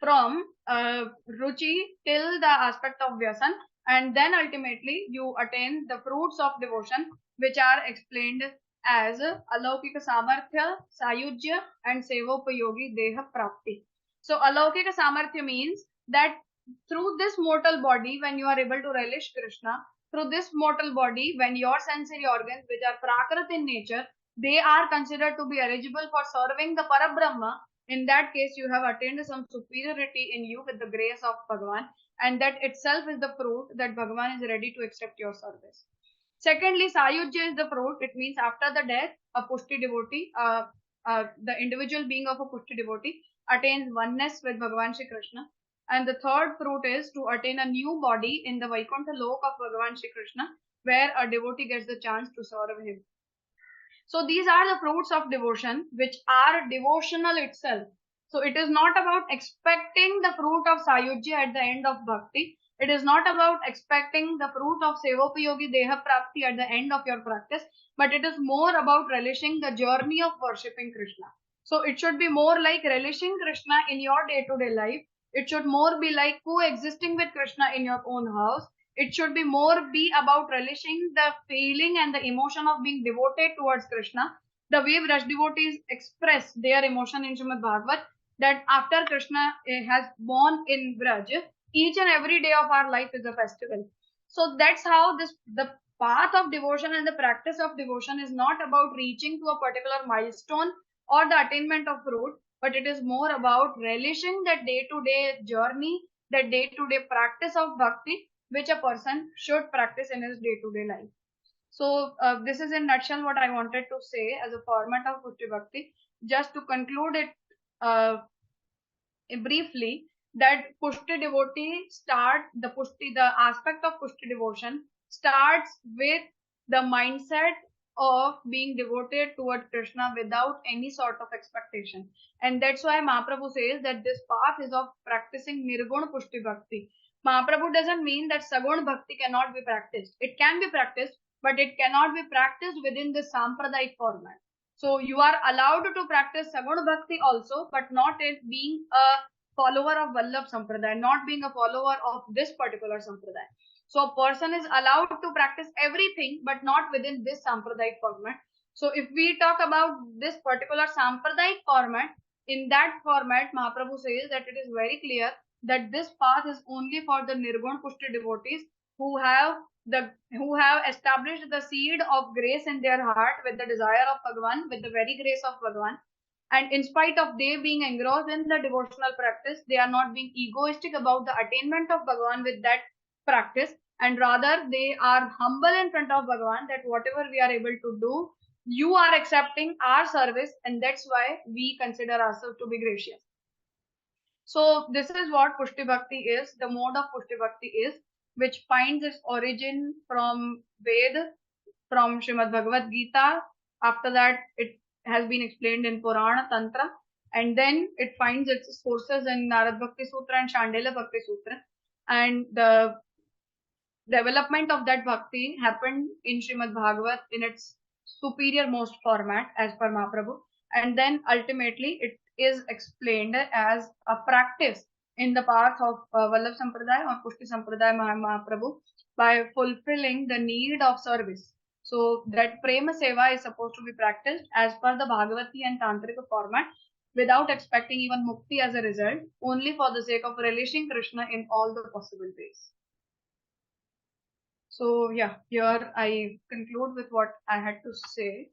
from ruchi till the aspect of vyasan, and then ultimately you attain the fruits of devotion, which are explained as alaukika samarthya, sayujya, and sevopayogi deha prapti. So alaukika samarthya means that through this mortal body, when you are able to relish Krishna, through this mortal body, when your sensory organs, which are prakrit in nature, they are considered to be eligible for serving the Parabrahma. In that case, you have attained some superiority in you with the grace of Bhagavan, and that itself is the fruit that Bhagavan is ready to accept your service. Secondly, Sayujya is the fruit. It means after the death, a Pushti devotee, the individual being of a Pushti devotee, attains oneness with Bhagavan Shri Krishna. And the third fruit is to attain a new body in the Vaikuntha Lok of Bhagavan Shri Krishna, where a devotee gets the chance to serve him. So these are the fruits of devotion, which are devotional itself. So it is not about expecting the fruit of Sayujya at the end of bhakti. It is not about expecting the fruit of Sevopayogi Deha Prapti at the end of your practice, but it is more about relishing the journey of worshipping Krishna. So it should be more like relishing Krishna in your day-to-day life. It should more be like coexisting with Krishna in your own house. It should be more be about relishing the feeling and the emotion of being devoted towards Krishna. The way Vraj devotees express their emotion in Shrimad Bhagavat, that after Krishna has born in Vraj, each and every day of our life is a festival. So that's how the path of devotion and the practice of devotion is not about reaching to a particular milestone or the attainment of fruit, but it is more about relishing that day-to-day journey, that day-to-day practice of bhakti, which a person should practice in his day-to-day life. So this is in nutshell what I wanted to say as a format of Pushti Bhakti. Just to conclude it uh, briefly, that Pushti devotee the aspect of Pushti devotion starts with the mindset of being devoted toward Krishna without any sort of expectation. And that's why Mahaprabhu says that this path is of practicing Nirguna Pushti Bhakti. Mahaprabhu doesn't mean that Sagun Bhakti cannot be practiced. It can be practiced, but it cannot be practiced within the Sampradayik format. So you are allowed to practice Sagun Bhakti also, but not in being a follower of Vallabh Sampradaya, not being a follower of this particular Sampradaya. So a person is allowed to practice everything, but not within this Sampradayik format. So if we talk about this particular Sampradayik format, in that format, Mahaprabhu says that it is very clear that this path is only for the Nirguna Pushti devotees who have established the seed of grace in their heart with the desire of Bhagavan, with the very grace of Bhagavan. And in spite of they being engrossed in the devotional practice, they are not being egoistic about the attainment of Bhagavan with that practice, and rather they are humble in front of Bhagavan that whatever we are able to do, you are accepting our service, and that's why we consider ourselves to be gracious. So this is what Pushti Bhakti is, the mode of Pushti Bhakti is, which finds its origin from Ved, from Shrimad Bhagavad Gita. After that, it has been explained in Purana, Tantra, and then it finds its sources in Narad Bhakti Sutra and Shandela Bhakti Sutra. And the development of that bhakti happened in Shrimad Bhagavat in its superior most format as per Mahaprabhu, and then ultimately it is explained as a practice in the path of Vallabh Sampradaya or Pushti Sampradaya Mahaprabhu by fulfilling the need of service. So that Prema Seva is supposed to be practiced as per the Bhagawatiya and Tantrika format without expecting even mukti as a result, only for the sake of relishing Krishna in all the possible ways. So yeah, here I conclude with what I had to say.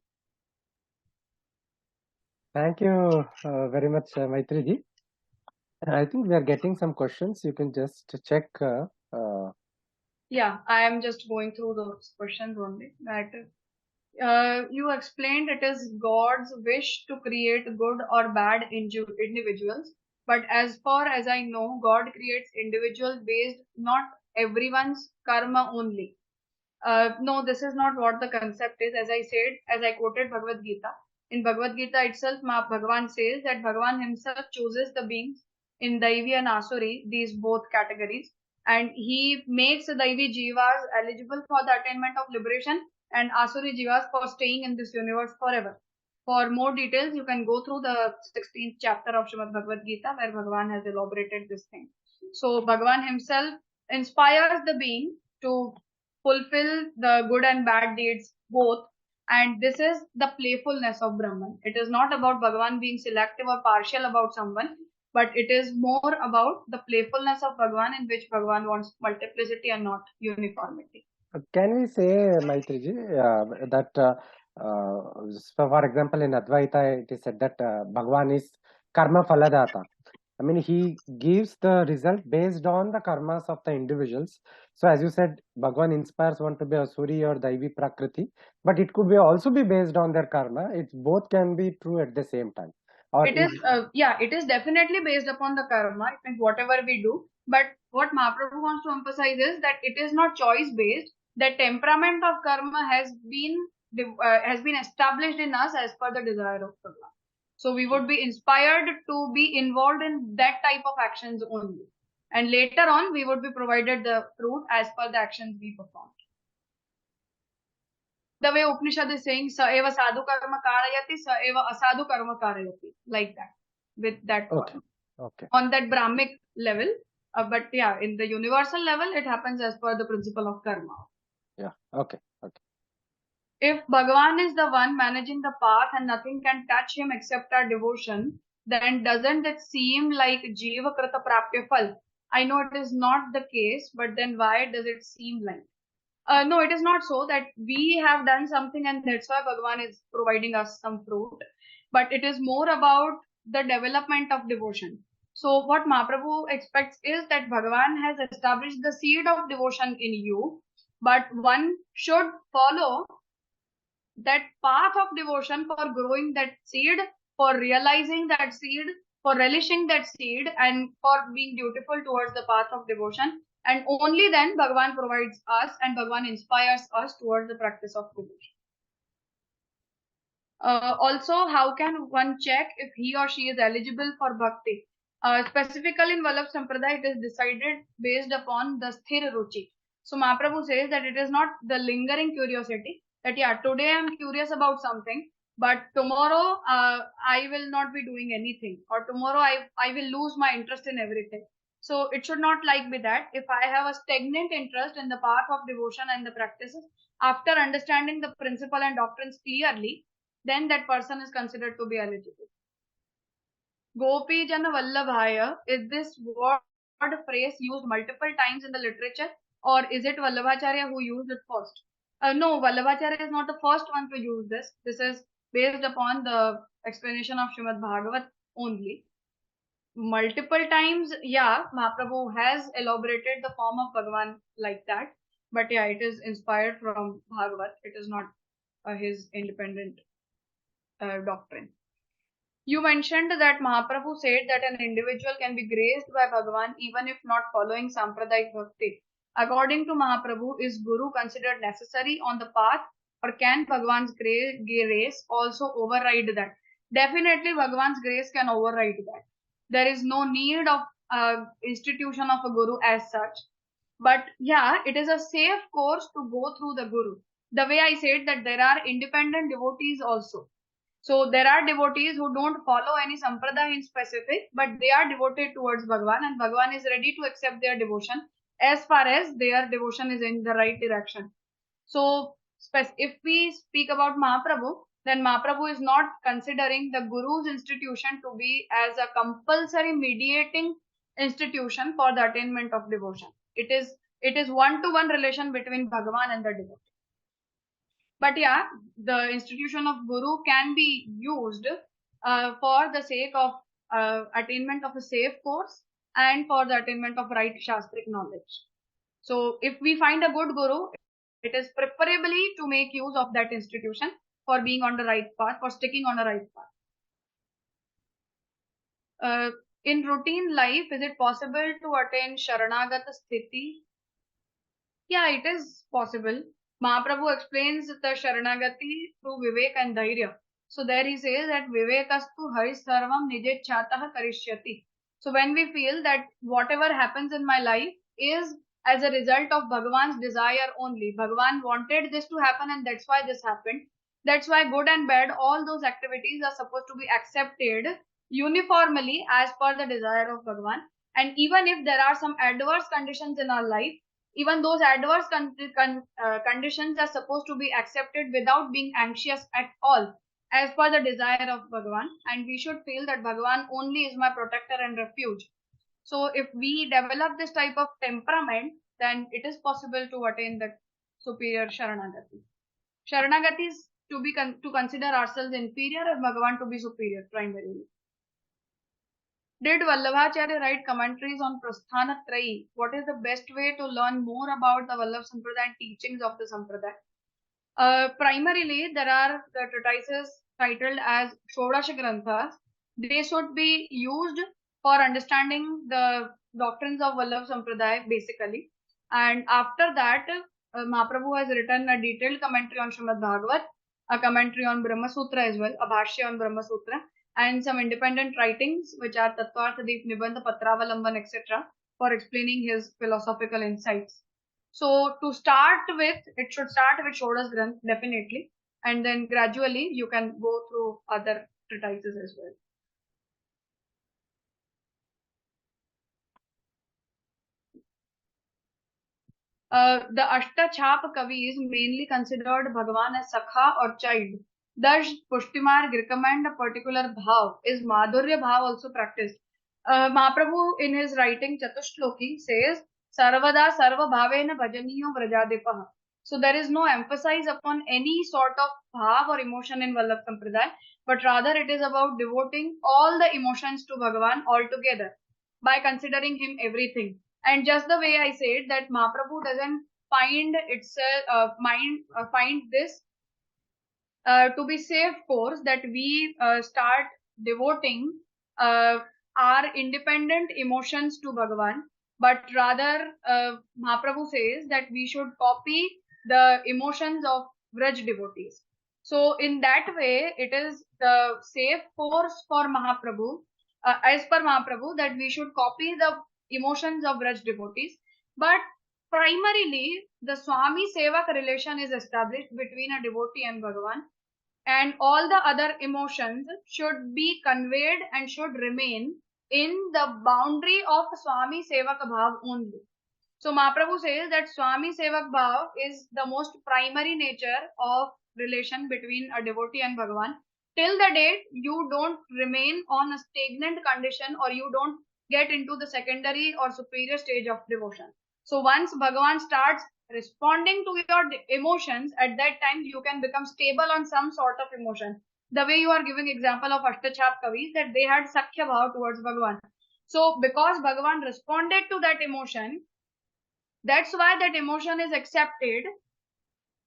Thank you very much, Maitri ji. I think we are getting some questions. You can just check. Yeah, I am just going through those questions only. That you explained it is God's wish to create good or bad individuals, but as far as I know, God creates individuals based not everyone's karma only. No, this is not what the concept is. As I said, as I quoted Bhagavad Gita, in Bhagavad Gita itself, Bhagavan says that Bhagavan himself chooses the beings in Daivi and Asuri, these both categories, and he makes the Daivi Jivas eligible for the attainment of liberation and Asuri Jivas for staying in this universe forever. For more details, you can go through the 16th chapter of Shrimad Bhagavad Gita where Bhagavan has elaborated this thing. So Bhagavan himself inspires the being to fulfill the good and bad deeds both, and this is the playfulness of Brahman. It is not about Bhagavan being selective or partial about someone, but it is more about the playfulness of Bhagavan in which Bhagavan wants multiplicity and not uniformity. Can we say, Maitri ji, that so for example in Advaita it is said that Bhagavan is karma phaladata. I mean, he gives the result based on the karmas of the individuals. So as you said, Bhagavan inspires one to be Asuri or Daivi Prakriti, but it could be also be based on their karma. It both can be true at the same time. Or it is definitely based upon the karma. It means whatever we do. But what Mahaprabhu wants to emphasize is that it is not choice based. The temperament of karma has been established in us as per the desire of Bhagavan. So we would be inspired to be involved in that type of actions only. And later on, we would be provided the fruit as per the actions we performed. The way Upanishad is saying, sa eva sadhu karma karayati, sa eva asadhu karma karayati. Like that. With that Okay. point. Okay. On that Brahmic level. But yeah, in the universal level, it happens as per the principle of karma. Yeah. Okay. Okay. If Bhagavan is the one managing the path and nothing can touch him except our devotion, then doesn't it seem like Jiva Krita Prapya Phal? I know it is not the case, but then why does it seem like? No, it is not so that we have done something and that's why Bhagavan is providing us some fruit. But it is more about the development of devotion. So what Mahaprabhu expects is that Bhagavan has established the seed of devotion in you, but one should follow that path of devotion for growing that seed, for realizing that seed, for relishing that seed, and for being dutiful towards the path of devotion. And only then Bhagavan provides us and Bhagavan inspires us towards the practice of devotion. Also, how can one check if he or she is eligible for bhakti? Specifically in Vallabh Sampradaya, it is decided based upon the sthir ruchi. So Mahaprabhu says that it is not the lingering curiosity, that yeah, today I am curious about something, but tomorrow I will not be doing anything, or tomorrow I will lose my interest in everything. So it should not like be that. If I have a stagnant interest in the path of devotion and the practices, after understanding the principle and doctrines clearly, then that person is considered to be eligible. Gopi Jana Vallabhaya, is this word phrase used multiple times in the literature, or is it Vallabhacharya who used it first? No, Vallabhacharya is not the first one to use this. This is based upon the explanation of Shrimad Bhagavat only. Multiple times, yeah, Mahaprabhu has elaborated the form of Bhagavan like that. But yeah, it is inspired from Bhagavat. It is not his independent doctrine. You mentioned that Mahaprabhu said that an individual can be graced by Bhagavan even if not following Sampradayic Bhakti. According to Mahaprabhu, is Guru considered necessary on the path, or can Bhagavan's grace also override that? Definitely Bhagavan's grace can override that. There is no need of institution of a Guru as such. But yeah, it is a safe course to go through the Guru. The way I said that there are independent devotees also. So there are devotees who don't follow any sampradaya in specific, but they are devoted towards Bhagavan, and Bhagavan is ready to accept their devotion as far as their devotion is in the right direction. So if we speak about Mahaprabhu, then Mahaprabhu is not considering the Guru's institution to be as a compulsory mediating institution for the attainment of devotion. It is one-to-one relation between Bhagavan and the devotee. But yeah, the institution of Guru can be used for the sake of attainment of a safe course and for the attainment of right Shastric knowledge. So if we find a good Guru, it is preferably to make use of that institution for being on the right path, for sticking on the right path. In routine life, is it possible to attain Sharanagata Sthiti? Yeah, it is possible. Mahaprabhu explains the Sharanagati through Vivek and Dhairya. So there he says that Vivekastu Haris Sarvam Nijechatah Karishyati. So when we feel that whatever happens in my life is as a result of Bhagavan's desire only. Bhagavan wanted this to happen and that's why this happened. That's why good and bad, all those activities are supposed to be accepted uniformly as per the desire of Bhagavan. And even if there are some adverse conditions in our life, even those adverse conditions are supposed to be accepted without being anxious at all, as per the desire of Bhagavan. And we should feel that Bhagavan only is my protector and refuge. So if we develop this type of temperament, then it is possible to attain that superior Sharanagati. Sharanagati is to consider ourselves inferior and Bhagavan to be superior primarily. Did Vallabhacharya write commentaries on Prasthanatrayi? What is the best way to learn more about the Vallabh Sampradaya and teachings of the Sampradaya? Primarily, there are the treatises titled as Shodasha Granthas. They should be used for understanding the doctrines of Vallabh Sampradaya basically. And after that, Mahaprabhu has written a detailed commentary on Shrimad Bhagavat, a commentary on Brahma Sutra as well, a bhashya on Brahma Sutra. and some independent writings, which are Tattvarthadeep, Nibandha, Patravalamban, etc., for explaining his philosophical insights. So, to start with, it should start with Shodas Granth, definitely, and then gradually you can go through other treatises as well. The Ashtachap Kavis mainly considered Bhagavan as Sakha or child. Thus, Pushtimarg recommend a particular bhav. Is Madhurya bhav also practiced? Mahaprabhu in his writing Chatushloki says, Sarvada Sarva Bhavena Bhajaniyo Vrajadipah. So there is no emphasis upon any sort of bhav or emotion in Vallabh Sampradaya, but rather it is about devoting all the emotions to Bhagavan altogether by considering him everything. And just the way I said that Mahaprabhu doesn't find itself find this to be safe course that we start devoting our independent emotions to Bhagavan, but rather Mahaprabhu says that we should copy the emotions of Vraj devotees. So in that way, it is the safe course for Mahaprabhu, as per Mahaprabhu, that we should copy the emotions of Vraj devotees. But primarily, the Swami Sevak relation is established between a devotee and Bhagavan, and all the other emotions should be conveyed and should remain in the boundary of Swami Sevak Bhav only. So Mahaprabhu says that Swami Sevak Bhav is the most primary nature of relation between a devotee and Bhagavan. Till the date you don't remain on a stagnant condition or you don't get into the secondary or superior stage of devotion. So once Bhagavan starts responding to your emotions, at that time you can become stable on some sort of emotion. The way you are giving example of Ashtachap Kavis, that they had Sakhya Bhav towards Bhagavan. So because Bhagavan responded to that emotion, that's why that emotion is accepted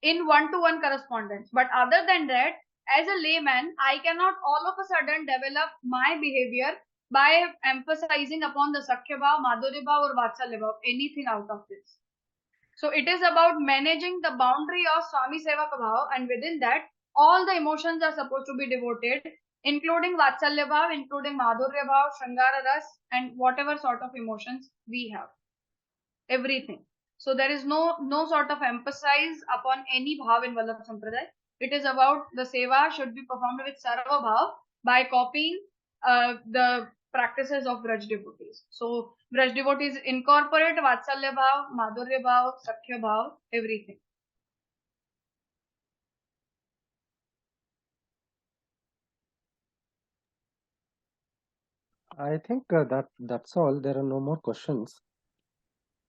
in one-to-one correspondence. But other than that, as a layman, I cannot all of a sudden develop my behavior by emphasizing upon the Sakhya Bhav, Madhurya Bhav or Vatsalya Bhav, anything out of this. So it is about managing the boundary of Swami Sevaka Bhav, and within that, all the emotions are supposed to be devoted, including Vatsalya Bhav, including Madhurya Bhav, Shringara Ras, and whatever sort of emotions we have. Everything. So there is no sort of emphasis upon any bhav in Vallabh Sampradaya. It is about the seva should be performed with sarva bhav by copying the practices of Braj devotees. So Braj devotees incorporate Vatsalya bhav, Madhurya bhav, Sakhya bhav, everything. I think that's all. There are no more questions.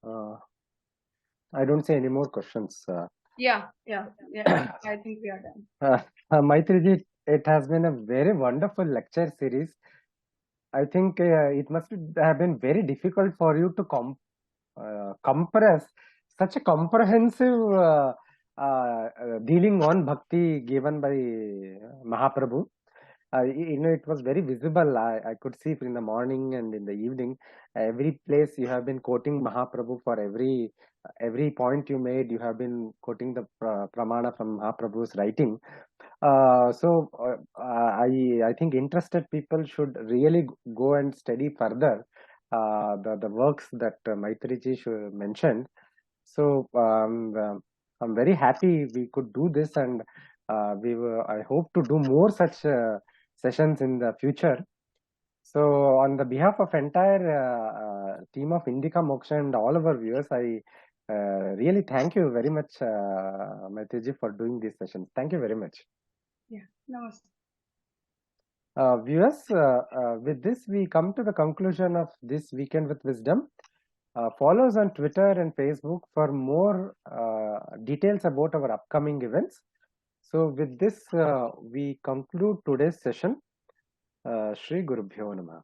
I don't see any more questions. Yeah. I think we are done. Maitri, it has been a very wonderful lecture series. I think it must have been very difficult for you to compress such a comprehensive dealing on bhakti given by Mahaprabhu. It was very visible. I could see it in the morning and in the evening. Every place you have been quoting Mahaprabhu for every point you made. You have been quoting the pramana from Mahaprabhu's writing. I think interested people should really go and study further the works that Maitriji mentioned. So I'm very happy we could do this, and I hope to do more such sessions in the future. So on the behalf of entire team of Indica Moksha and all of our viewers, I really thank you very much, Maitriji, for doing these sessions. Thank you very much. Yeah. Namaste. Viewers, with this we come to the conclusion of this Weekend with Wisdom. Follow us on Twitter and Facebook for more details about our upcoming events. So with this, we conclude today's session. Shri Gurubhyo Namaha.